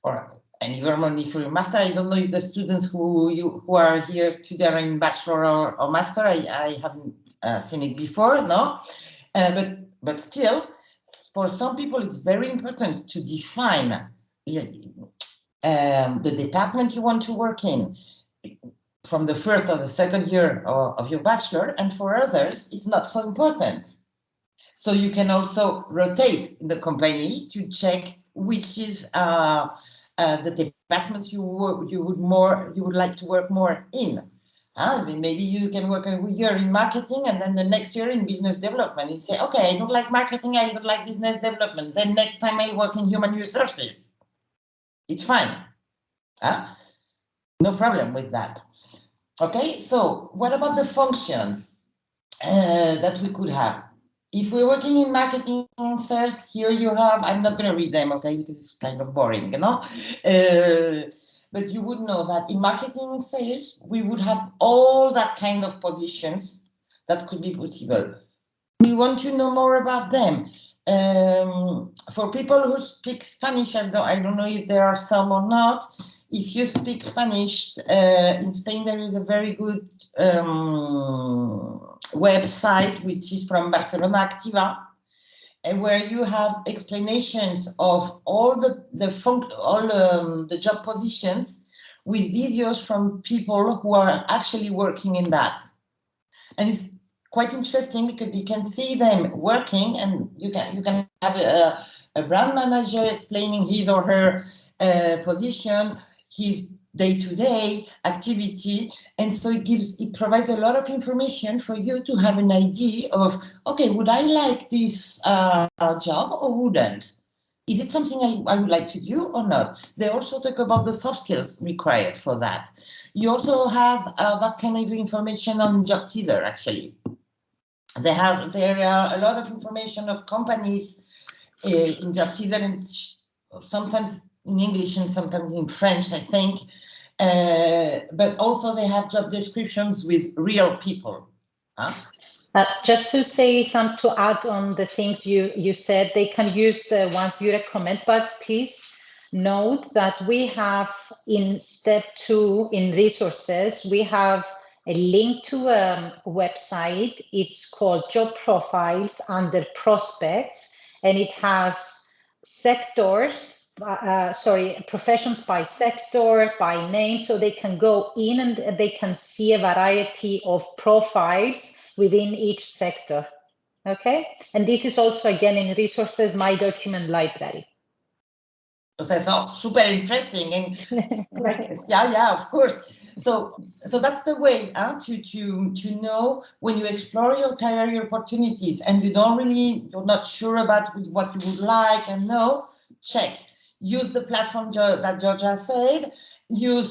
Speaker 3: and even only for a master, I don't know if the students who are here today are in bachelor or master. I haven't seen it before, no. But still, for some people, it's very important to define the department you want to work in from the first or the second year of your bachelor, and for others, it's not so important. So you can also rotate in the company to check which is the department you would like to work more in. Maybe you can work a year in marketing and then the next year in business development. You say, okay, I don't like marketing, I don't like business development. Then next time I work in human resources. It's fine. No problem with that. Okay, so what about the functions that we could have? If we're working in marketing and sales, here you have, I'm not going to read them, okay, because it's kind of boring, you know? But you would know that in marketing and sales, we would have all that kind of positions that could be possible. We want to know more about them. For people who speak Spanish, I don't know if there are some or not. If you speak Spanish, in Spain there is a very good website which is from Barcelona Activa, where you have explanations of all the job positions with videos from people who are actually working in that, and it's quite interesting because you can see them working, and you can have a brand manager explaining his or her position, his day-to-day activity, and so it provides a lot of information for you to have an idea of, okay, would I like this job or wouldn't? Is it something I would like to do or not? They also talk about the soft skills required for that. You also have that kind of information on Job Teaser, actually. There are a lot of information of companies in Job Teaser, and sometimes in English and sometimes in French, I think. But also they have job descriptions with real people.
Speaker 2: Just to say to add on the things you said, they can use the ones you recommend, but please note that we have in step 2 in resources, we have a link to a website. It's called Job Profiles under Prospects, and it has professions by sector, by name, so they can go in and they can see a variety of profiles within each sector. Okay, and this is also again in resources, my document library.
Speaker 3: That's all super interesting, and yeah, of course. So that's the way to know when you explore your career opportunities and you're not sure about what you would like and know. Check. Use the platform that Georgia said. You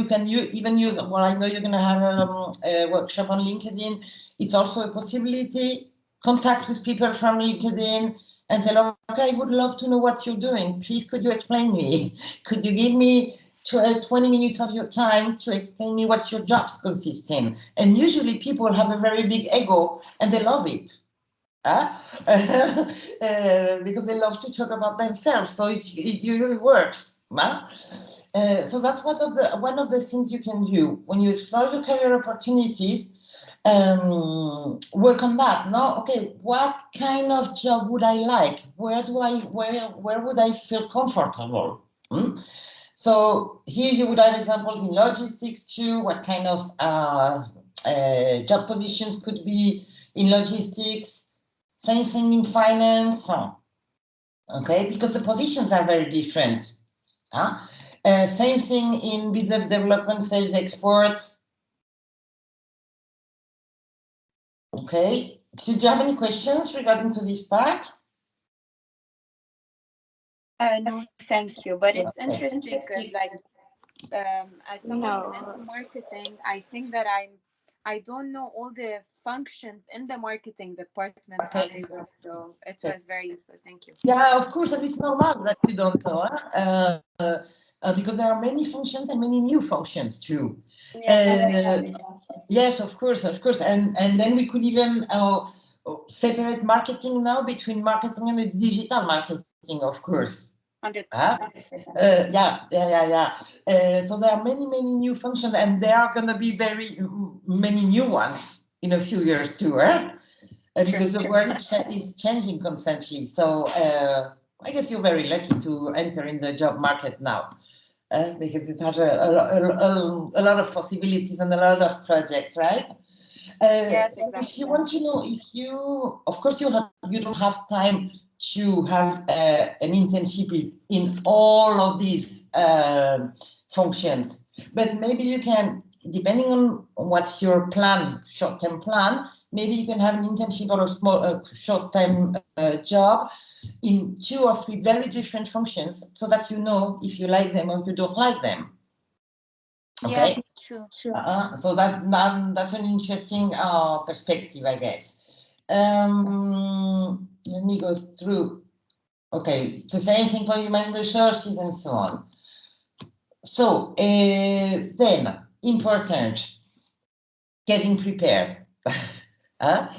Speaker 3: can even use. Well, I know you're going to have a workshop on LinkedIn. It's also a possibility. Contact with people from LinkedIn and tell, okay, I would love to know what you're doing. Please, could you explain me? Could you give me 20 minutes of your time to explain me what your jobs consist in? And usually people have a very big ego and they love it. Because they love to talk about themselves. So it usually works. So that's one of the things you can do when you explore your career opportunities. Work on that. No, okay, what kind of job would I like? Where would I feel comfortable? So here you would have examples in logistics too. What kind of job positions could be in logistics? Same thing in finance. Okay, because the positions are very different. Same thing in business development, sales, export. Okay, so do you have any questions regarding to this part?
Speaker 4: No, thank you. But it's interesting because, like, as someone who's into marketing, I think that I don't know all the functions in the marketing department how they work. So it was very useful. Thank you.
Speaker 3: Yeah, of course, and it's normal that you don't know, because there are many functions and many new functions too. Yes, of course, and then we could even separate marketing now between marketing and the digital marketing, of course.
Speaker 4: 100%.
Speaker 3: So there are many new functions, and there are going to be very many new ones in a few years too, because the world is changing constantly. So I guess you're very lucky to enter in the job market now, because it has a lot of possibilities and a lot of projects, right?
Speaker 4: Yes,
Speaker 3: so
Speaker 4: exactly.
Speaker 3: if you want to know, of course, you don't have time to have an internship in all of these functions, but maybe you can, depending on what's your plan, short-term plan, maybe you can have an internship or a small short-term job in 2 or 3 very different functions, so that you know if you like them or if you don't like them. Okay.
Speaker 4: Yes, true.
Speaker 3: So that's an interesting perspective, I guess. Let me go through. Okay, the same thing for human resources and so on. So then, important, getting prepared. How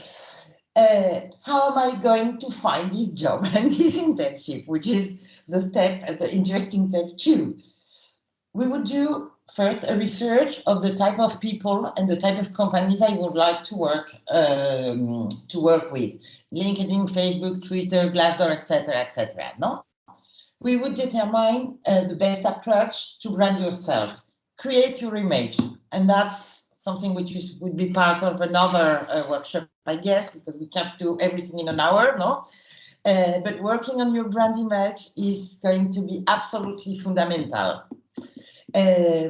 Speaker 3: am I going to find this job and this internship, which is the interesting step 2. We would do first a research of the type of people and the type of companies I would like to work with. LinkedIn, Facebook, Twitter, Glassdoor, etc. No? We would determine the best approach to brand yourself. Create your image, and that's something which would be part of another workshop, I guess, because we can't do everything in an hour, no? But working on your brand image is going to be absolutely fundamental.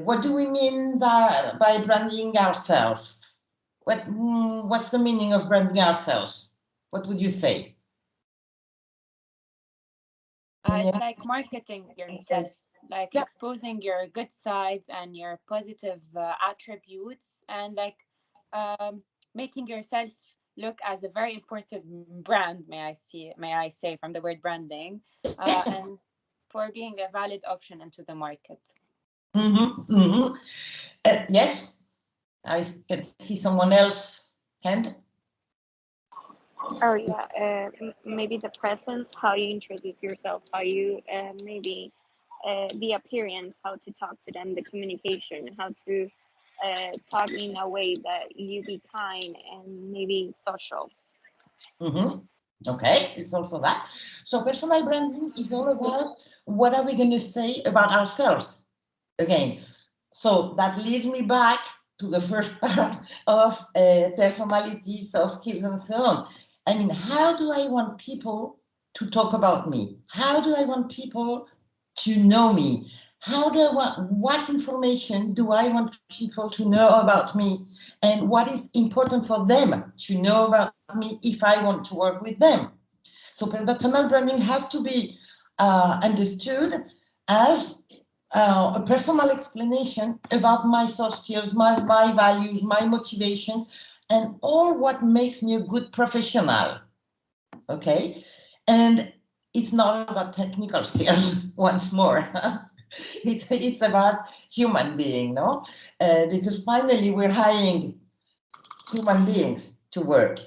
Speaker 3: What do we mean by branding ourselves? What's the meaning of branding ourselves? What would you say?
Speaker 4: It's like marketing yourself, like exposing your good sides and your positive attributes, and like making yourself look as a very important brand, may I say, from the word branding, and for being a valid option into the market.
Speaker 3: Yes, I can see someone else hand.
Speaker 8: Oh yeah, maybe the presence, how you introduce yourself, how you maybe the appearance, how to talk to them, the communication, how to talk in a way that you be kind and maybe social.
Speaker 3: Okay, it's also that. So personal branding is all about what are we going to say about ourselves. Again, so that leads me back to the first part of personality, soft skills, and so on. I mean, how do I want people to talk about me? How do I want people to know me? What information do I want people to know about me? And what is important for them to know about me if I want to work with them? So personal branding has to be understood as a personal explanation about my soft skills, my values, my motivations, and all what makes me a good professional. Okay, and it's not about technical skills. Once more, it's about human being, no? Because finally we're hiring human beings to work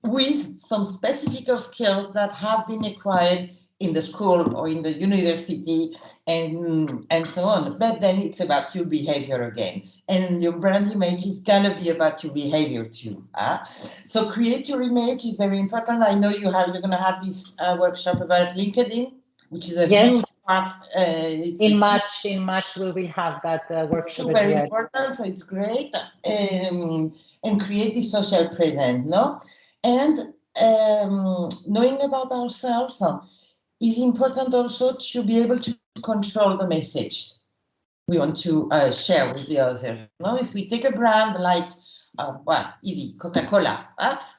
Speaker 3: with some specific skills that have been acquired in the school or in the university and so on. But then it's about your behavior again. And your brand image is going to be about your behavior too. So create your image is very important. I know you're going to have this workshop about LinkedIn, which is a huge part.
Speaker 2: In March we will have that workshop as
Speaker 3: very
Speaker 2: well.
Speaker 3: important, so it's great. And create this social presence, no? And knowing about ourselves is important also to be able to control the message we want to share with the others. No? If we take a brand like, easy, Coca-Cola,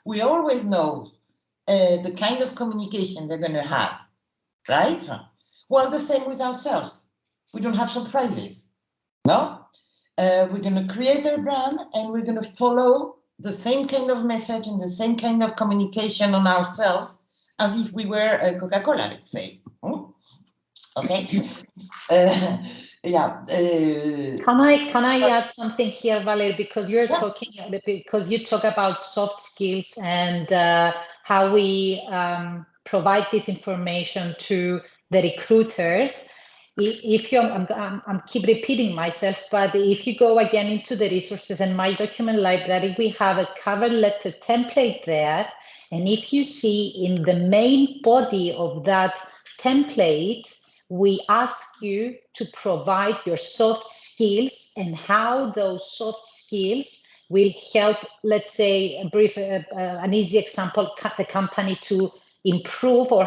Speaker 3: we always know the kind of communication they're going to have, right? Well, the same with ourselves. We don't have surprises, no? We're going to create a brand and we're going to follow the same kind of message and the same kind of communication on ourselves as if we were Coca-Cola, let's say. Okay. Yeah.
Speaker 2: Can I add something here, Valerie? Because you're talking, because you talk about soft skills and how we provide this information to the recruiters. If you, I'm keep repeating myself, but if you go again into the resources and my document library, we have a cover letter template there. And if you see in the main body of that template, we ask you to provide your soft skills and how those soft skills will help, let's say, an easy example, the company to improve, or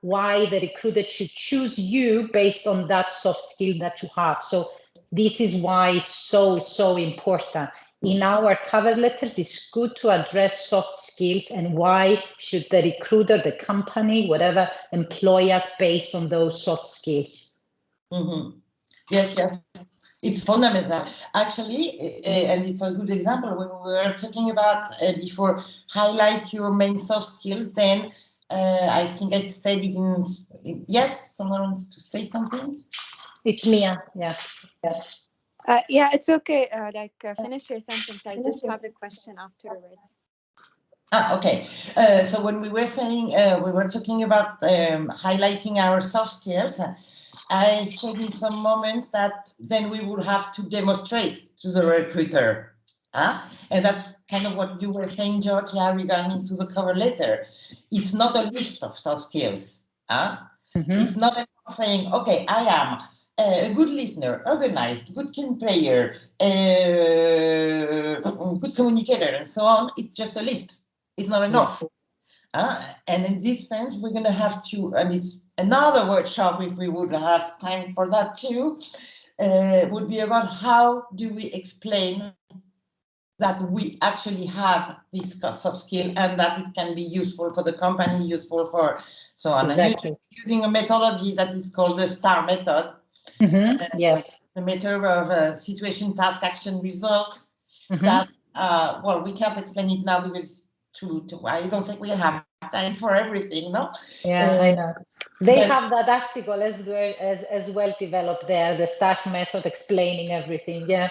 Speaker 2: why the recruiter should choose you based on that soft skill that you have. So this is why it's so important. In our cover letters, it's good to address soft skills and why should the recruiter, the company, whatever, employ us based on those soft skills.
Speaker 3: Mm-hmm. Yes, it's fundamental. Actually, and it's a good example when we were talking about before, highlight your main soft skills, then I think I said it in, yes, someone wants to say something?
Speaker 2: It's Mia, yeah.
Speaker 4: Yeah, it's okay. Finish your sentence. I just have a question afterwards.
Speaker 3: Okay. So when we were saying, we were talking about highlighting our soft skills, I said in some moment that then we would have to demonstrate to the recruiter. And that's kind of what you were saying, Georgia, regarding to the cover letter. It's not a list of soft skills. It's not enough saying, okay, I am a good listener, organized, good team player, good communicator, and so on. It's just a list. It's not enough. And in this sense, we're going to have to, and it's another workshop if we would have time for that too, would be about how do we explain that we actually have this soft skill and that it can be useful for the company, useful for so on.
Speaker 2: Exactly.
Speaker 3: And using a methodology that is called the STAR method.
Speaker 2: Yes.
Speaker 3: The method of situation, task, action, result. That, well, we can't explain it now because I don't think we have time for everything, no?
Speaker 2: Yeah, I know. They have that article as well developed there, the STAR method explaining everything, yeah.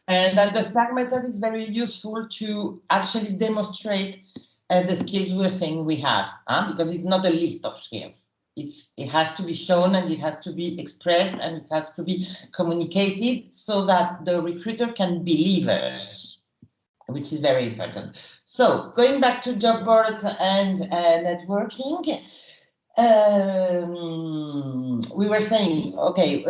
Speaker 3: And that the STAR method is very useful to actually demonstrate the skills we're saying we have, because it's not a list of skills. It has to be shown and it has to be expressed and it has to be communicated so that the recruiter can believe us, which is very important. So going back to job boards and networking, we were saying, okay,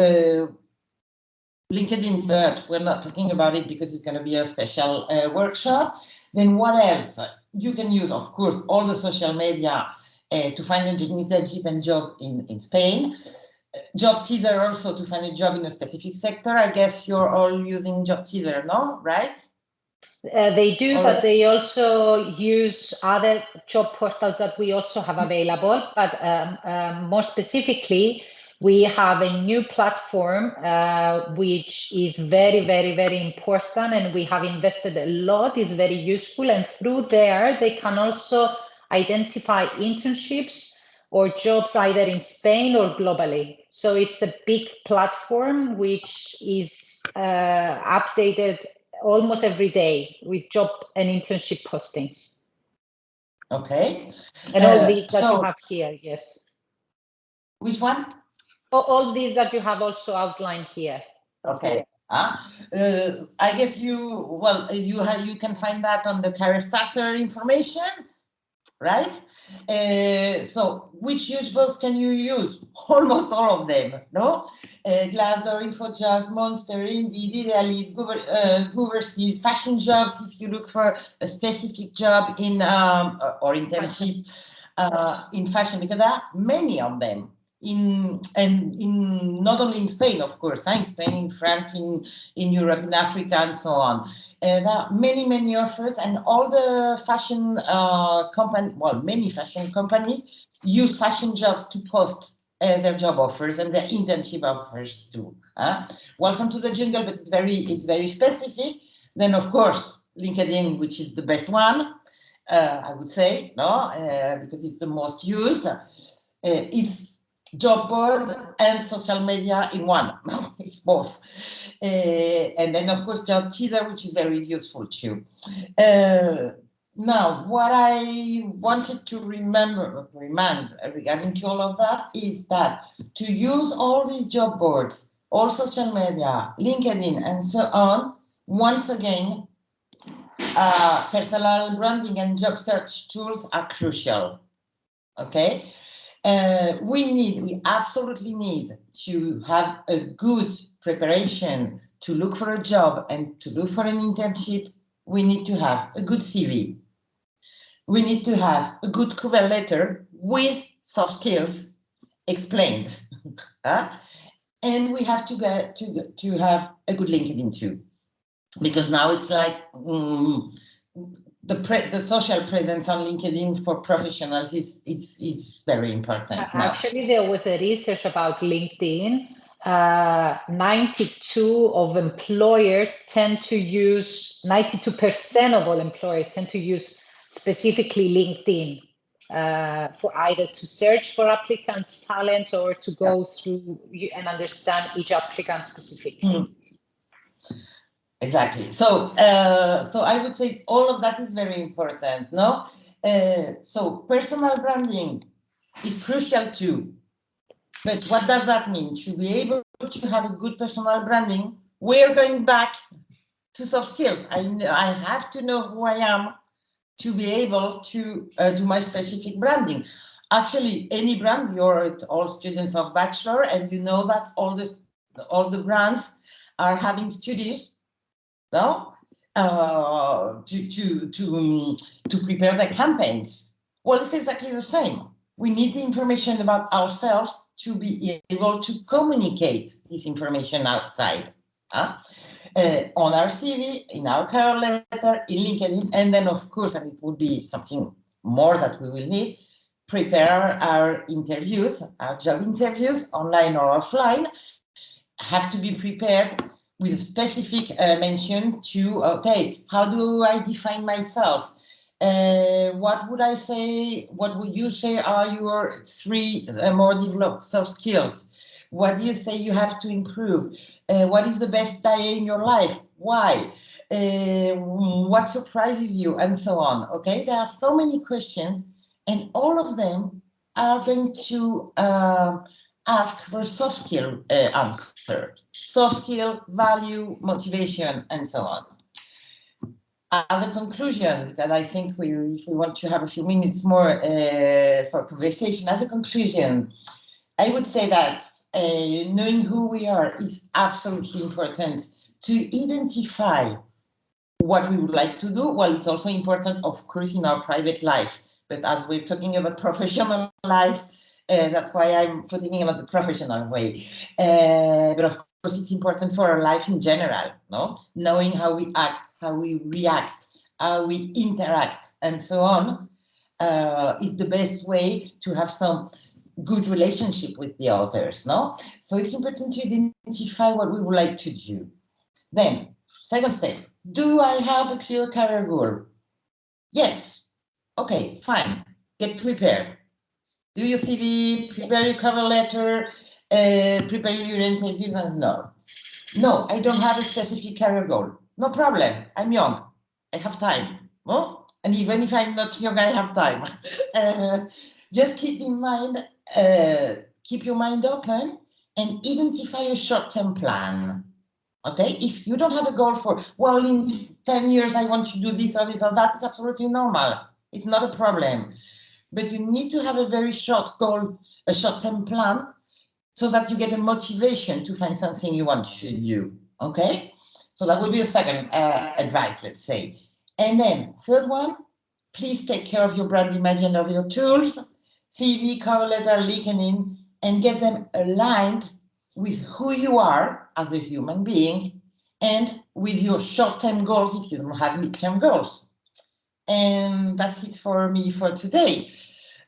Speaker 3: LinkedIn, but we're not talking about it because it's going to be a special workshop. Then what else? You can use, of course, all the social media to find an internship and job in Spain. Job teaser also to find a job in a specific sector. I guess you're all using job teaser, no? Right?
Speaker 2: They do, but they also use other job portals that we also have available. But more specifically, we have a new platform which is very, very, very important, and we have invested a lot. It's very useful, and through there they can also identify internships or jobs either in Spain or globally. So it's a big platform which is updated almost every day with job and internship postings.
Speaker 3: Okay.
Speaker 2: And all these that you have here, yes.
Speaker 3: Which one?
Speaker 2: All these that you have also outlined here.
Speaker 3: Okay. I guess you can find that on the Career Starter information, right? So which UseBots can you use? Almost all of them, no? Glassdoor, InfoJobs, Monster, Indeed, Idealist, Gooversees, Fashion Jobs, if you look for a specific job in or internship in fashion, because there are many of them. In not only in Spain, of course, in Spain, in France, in Europe, in Africa, and so on. There are many offers, and all the fashion companies, well, many fashion companies use Fashion Jobs to post their job offers and their internship offers too. Welcome to the jungle, but it's very specific. Then, of course, LinkedIn, which is the best one, I would say, no, because it's the most used. It's job board and social media in one. No, it's both. And then, of course, job teaser, which is very useful too. Now, what I wanted to remind regarding to all of that is that to use all these job boards, all social media, LinkedIn, and so on, once again, personal branding and job search tools are crucial. Okay, we absolutely need to have a good preparation to look for a job and to look for an internship. We need to have a good CV. We need to have a good cover letter with soft skills explained, and we have to get to have a good LinkedIn too, because now it's like the social presence on LinkedIn for professionals is very important.
Speaker 2: Actually, there was a research about LinkedIn. 92% of all employers tend to use specifically LinkedIn for either to search for applicants' talents or to go through and understand each applicant specifically.
Speaker 3: Exactly. So, so I would say all of that is very important. No, so personal branding is crucial too. But what does that mean? To be able to have a good personal branding, we're going back to soft skills. I have to know who I am to be able to do my specific branding. Actually, any brand, you're all students of bachelor, and you know that all the brands are having studies, no, to prepare their campaigns. Well, it's exactly the same. We need the information about ourselves to be able to communicate this information outside. On our CV, in our cover letter, in LinkedIn, and then of course, and it would be something more that we will need, prepare our interviews, our job interviews, online or offline, have to be prepared with a specific mention to, okay, how do I define myself? What would I say, what would you say are your 3 more developed soft skills? What do you say you have to improve? What is the best day in your life? Why? What surprises you? And so on. Okay, there are so many questions, and all of them are going to ask for a soft skill answer. Soft skill, value, motivation, and so on. As a conclusion, because I think if we want to have a few minutes more for conversation, as a conclusion, I would say that knowing who we are is absolutely important to identify what we would like to do. Well, it's also important, of course, in our private life. But as we're talking about professional life, that's why I'm putting it about the professional way. But of course, it's important for our life in general, no? Knowing how we act, how we react, how we interact, and so on, is the best way to have some good relationship with the others, no? So it's important to identify what we would like to do. Then, second step, do I have a clear career goal? Yes. Okay, fine. Get prepared. Do your CV, prepare your cover letter, prepare your interviews, and no, I don't have a specific career goal. No problem. I'm young. I have time. No? And even if I'm not young, I have time. Just keep in mind, keep your mind open and identify a short-term plan. Okay, if you don't have a goal for, well, in 10 years, I want to do this or this or that, it's absolutely normal. It's not a problem. But you need to have a very short goal, a short-term plan, so that you get a motivation to find something you want to do. Okay, so that would be the second advice, let's say. And then third one, please take care of your brand image and of your tools, CV, cover letter, LinkedIn, and get them aligned with who you are as a human being and with your short-term goals if you don't have mid-term goals. And that's it for me for today.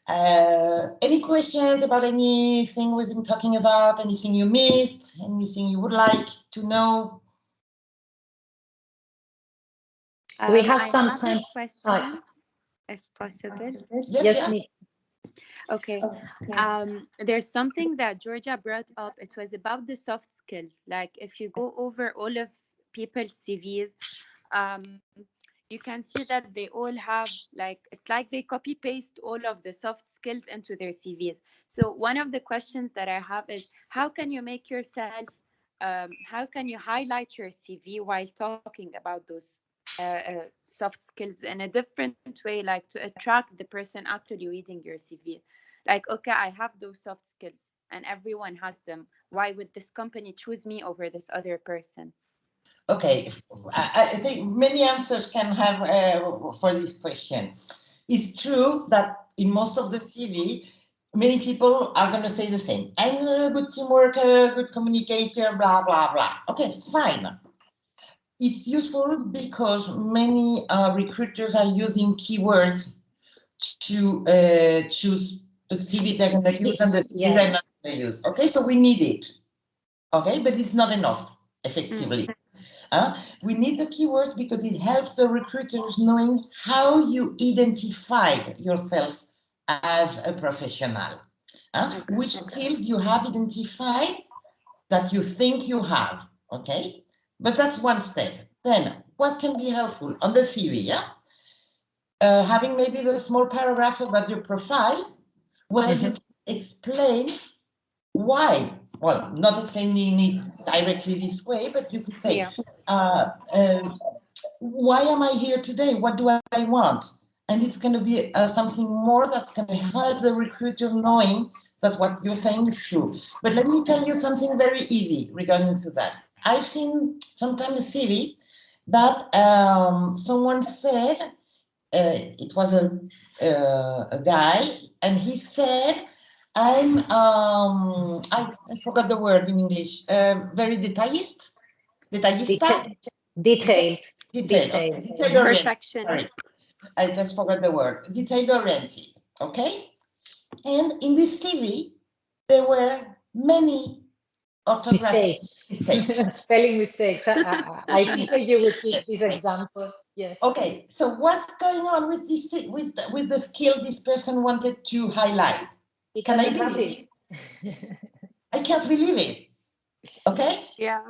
Speaker 3: Any questions about anything we've been talking about? Anything you missed? Anything you would like to know?
Speaker 2: We have
Speaker 4: I
Speaker 2: some
Speaker 4: have
Speaker 2: time.
Speaker 4: a question, if possible.
Speaker 2: Yes, me.
Speaker 4: Okay. There's something that Georgia brought up. It was about the soft skills. Like if you go over all of people's CVs, you can see that they all have it's like they copy paste all of the soft skills into their CVs. So one of the questions that I have is, how can you make yourself, how can you highlight your CV while talking about those soft skills in a different way, like to attract the person actually reading your CV? Like, okay, I have those soft skills and everyone has them. Why would this company choose me over this other person?
Speaker 3: Okay, I think many answers can have for this question. It's true that in most of the CV, many people are going to say the same. I'm a good team worker, good communicator, blah, blah, blah. Okay, fine. It's useful because many recruiters are using keywords to choose the CV they're going to use and the CV they're not going to use. Okay, so we need it. Okay, but it's not enough, effectively. We need the keywords because it helps the recruiters knowing how you identify yourself as a professional. Which skills you have identified that you think you have, okay? But that's one step. Then, what can be helpful on the CV, having maybe the small paragraph about your profile where you can explain why. Well, not explaining it directly this way, but you could say, why am I here today? What do I want? And it's going to be something more that's going to help the recruiter knowing that what you're saying is true. But let me tell you something very easy regarding to that. I've seen sometimes a CV that someone said, it was a guy, and he said, I forgot the word in English, very detallist? Detallista?
Speaker 2: Detailed.
Speaker 3: Perfectionist. Sorry, I just forgot the word. Detail oriented, okay? And in this CV, there were many orthographic mistakes.
Speaker 2: Spelling mistakes. I knew you would give this example. Yes.
Speaker 3: Okay, so what's going on with this with the skill this person wanted to highlight? Can I believe it? I can't believe it. Okay?
Speaker 4: Yeah.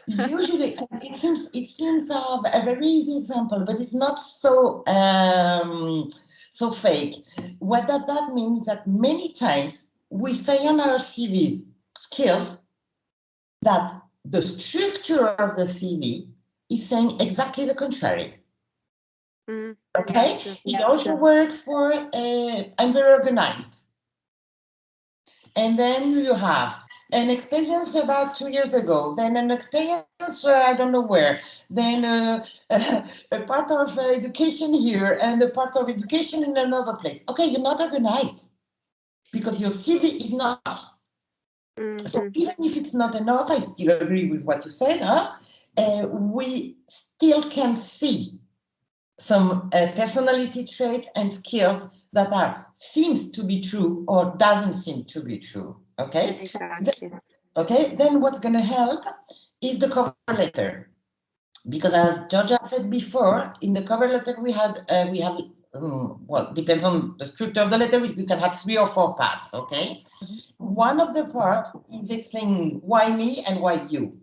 Speaker 3: Usually, it seems a very easy example, but it's not so so fake. What that means is that many times we say on our CVs skills that the structure of the CV is saying exactly the contrary. Okay, it also works for I'm very organized, and then you have an experience about 2 years ago, then an experience I don't know where, then a part of education here and a part of education in another place. Okay, you're not organized because your CV is not. So even if it's not enough, I still agree with what you said, we still can see some personality traits and skills that seems to be true or doesn't seem to be true. Okay. Exactly. Then what's going to help is the cover letter, because as Georgia said before, in the cover letter we have well, depends on the structure of the letter. We can have 3 or 4 parts. Okay. One of the parts is explaining why me and why you,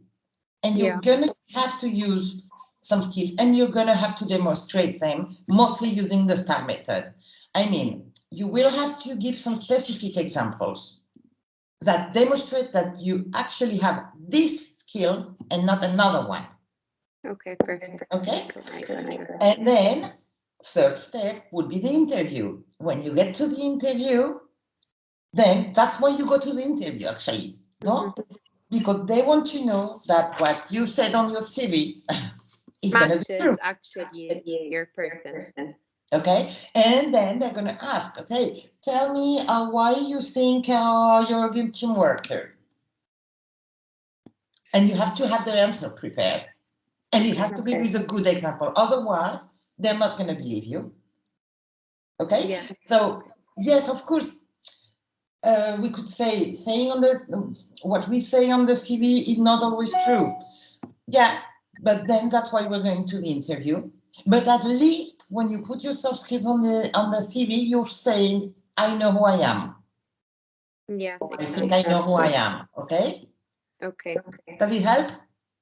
Speaker 3: and you're gonna have to use some skills, and you're going to have to demonstrate them, mostly using the STAR method. I mean, you will have to give some specific examples that demonstrate that you actually have this skill and not another one.
Speaker 4: Okay, perfect.
Speaker 3: Okay. And then, third step would be the interview. When you get to the interview, then that's why you go to the interview, actually. No? Because they want to know that what you said on your CV is going to be true.
Speaker 4: Actually your person.
Speaker 3: Okay, and then they're going to ask, okay, tell me why you think you're a good team worker. And you have to have the answer prepared. And it has to be with a good example. Otherwise, they're not going to believe you. Okay? Yeah. So, yes, of course, we could say what we say on the CV is not always true. Yeah, but then that's why we're going to the interview. But at least when you put your soft skills on the CV, you're saying, I know who I am.
Speaker 4: Yes,
Speaker 3: I think I know who I am. Okay?
Speaker 4: Okay.
Speaker 3: Does it help?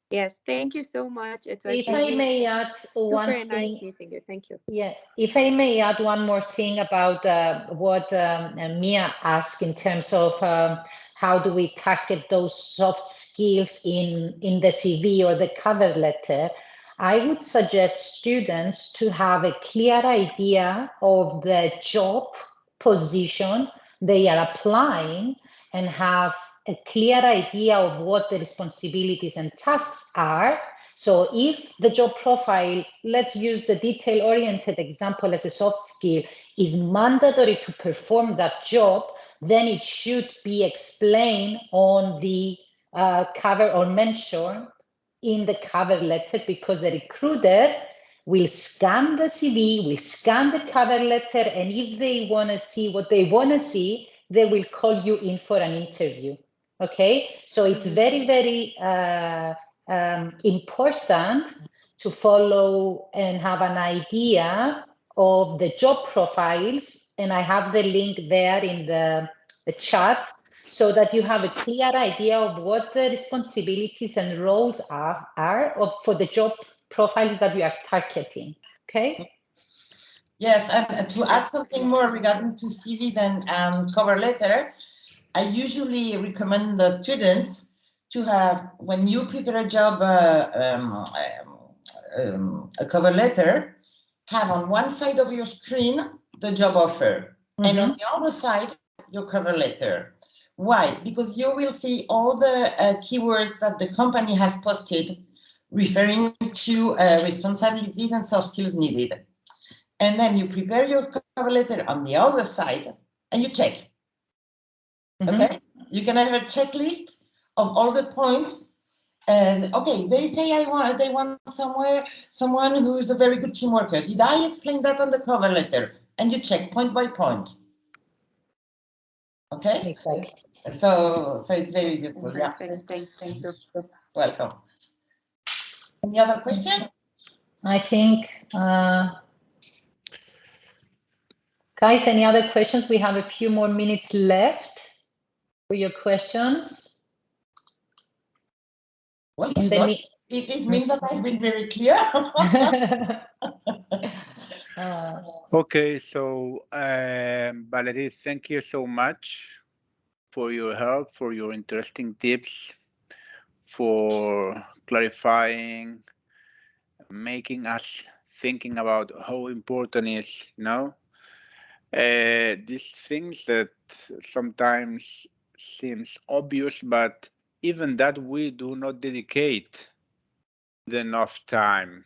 Speaker 4: Yes, thank you so much. It was
Speaker 2: If I may add one
Speaker 4: super
Speaker 2: thing.
Speaker 4: nice meeting you. Thank you.
Speaker 2: Yeah, if I may add one more thing about what Mia asked in terms of how do we tackle those soft skills in the CV or the cover letter, I would suggest students to have a clear idea of the job position they are applying and have a clear idea of what the responsibilities and tasks are. So if the job profile, let's use the detail-oriented example as a soft skill, is mandatory to perform that job, then it should be explained on the cover or mentioned in the cover letter, because the recruiter will scan the CV, will scan the cover letter, and if they want to see what they want to see, they will call you in for an interview. Okay, so it's very, very important to follow and have an idea of the job profiles, and I have the link there in the chat, so that you have a clear idea of what the responsibilities and roles are for the job profiles that you are targeting. Okay.
Speaker 3: Yes, and to add something more regarding to CVs and cover letter, I usually recommend the students to have, when you prepare a job, a cover letter, have on one side of your screen the job offer, and on the other side your cover letter. Why? Because you will see all the keywords that the company has posted referring to responsibilities and soft skills needed. And then you prepare your cover letter on the other side and you check. Okay, you can have a checklist of all the points. And okay, they say they want someone who's a very good team worker. Did I explain that on the cover letter? And you check point by point. Okay.
Speaker 2: Exactly.
Speaker 3: So it's very useful. Yeah.
Speaker 4: Thank you.
Speaker 3: Welcome. Any other question?
Speaker 2: I think, guys, any other questions? We have a few more minutes left for your questions.
Speaker 3: Well, if not, it means that I've been very clear.
Speaker 1: Okay, so Valerie, thank you so much for your help, for your interesting tips, for clarifying, making us thinking about how important is, these things that sometimes seems obvious, but even that we do not dedicate enough time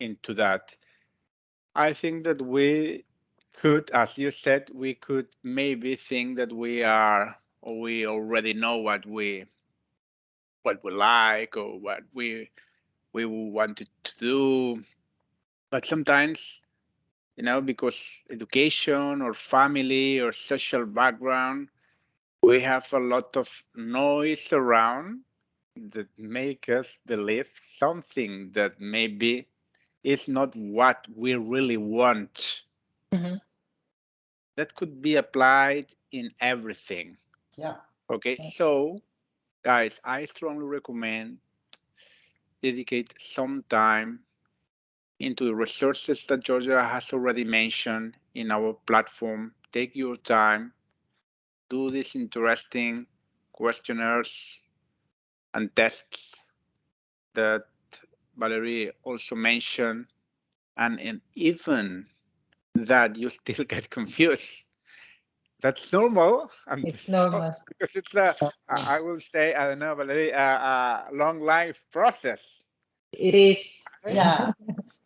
Speaker 1: into that. I think that we could, as you said, we could maybe think that we already know what we like or what we wanted to do. But sometimes, because education or family or social background, we have a lot of noise around that make us believe something that maybe is not what we really want. That could be applied in everything.
Speaker 3: Yeah.
Speaker 1: Okay, so guys, I strongly recommend dedicate some time into the resources that Georgia has already mentioned in our platform. Take your time, do these interesting questionnaires and tests that Valerie also mentioned, and even that you still get confused. That's normal.
Speaker 2: It's normal.
Speaker 1: Because it's I will say, I don't know, Valerie, a long life process.
Speaker 2: It is.
Speaker 3: Yeah.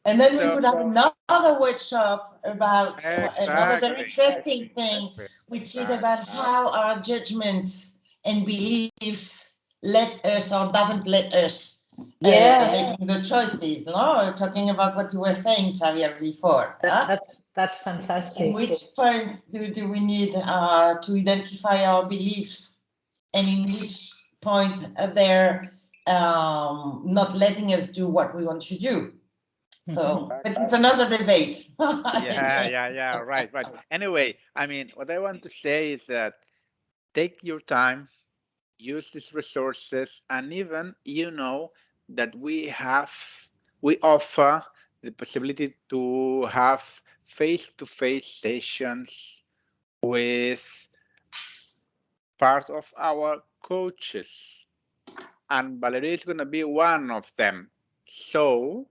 Speaker 3: And then we could have another workshop about another very interesting thing, which is about how our judgments and beliefs let us or doesn't let us making the choices. No, talking about what you were saying, Xavier, before.
Speaker 2: That's fantastic.
Speaker 3: In which points do we need to identify our beliefs, and in which point they're not letting us do what we want to do? So, but it's another debate.
Speaker 1: Yeah, right. Anyway, I mean, what I want to say is that take your time, use these resources, and even, that we offer the possibility to have face-to-face sessions with part of our coaches, and Valerie is going to be one of them. So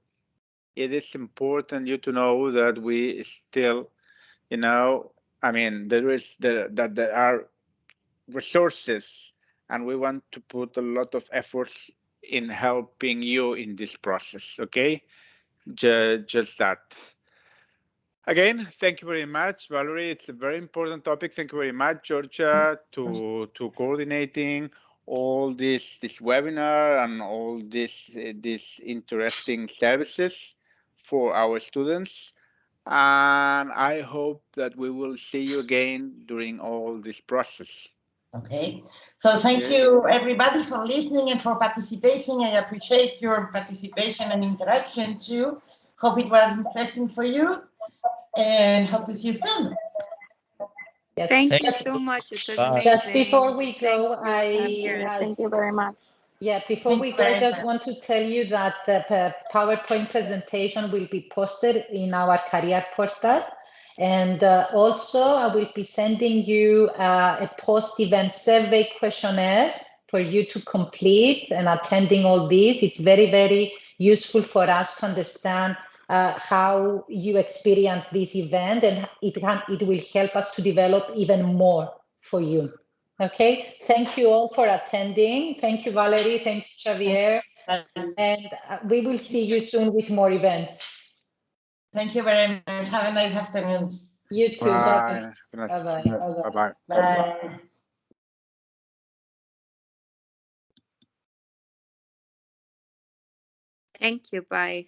Speaker 1: it is important you to know that we still, that there are resources, and we want to put a lot of efforts in helping you in this process. Okay, just that. Again, thank you very much, Valerie. It's a very important topic. Thank you very much, Georgia, to coordinating all this webinar and all this interesting services for our students. And I hope that we will see you again during all this process.
Speaker 3: Okay, so thank you everybody for listening and for participating. I appreciate your participation and interaction too. Hope it was interesting for you and hope to see you soon.
Speaker 2: Yes.
Speaker 4: Thank you so much. It was amazing.
Speaker 2: Just before we go,
Speaker 8: Thank you very much.
Speaker 2: Yeah, before we go, I just want to tell you that the PowerPoint presentation will be posted in our career portal. And also, I will be sending you a post-event survey questionnaire for you to complete and attending all these. It's very, very useful for us to understand how you experience this event, and it will help us to develop even more for you. Okay, thank you all for attending. Thank you, Valerie. Thank you, Xavier. And we will see you soon with more events.
Speaker 3: Thank you very much. Have a nice afternoon.
Speaker 2: You too.
Speaker 1: Bye.
Speaker 2: Bye-bye.
Speaker 1: Bye-bye.
Speaker 3: Bye.
Speaker 4: Thank you. Bye.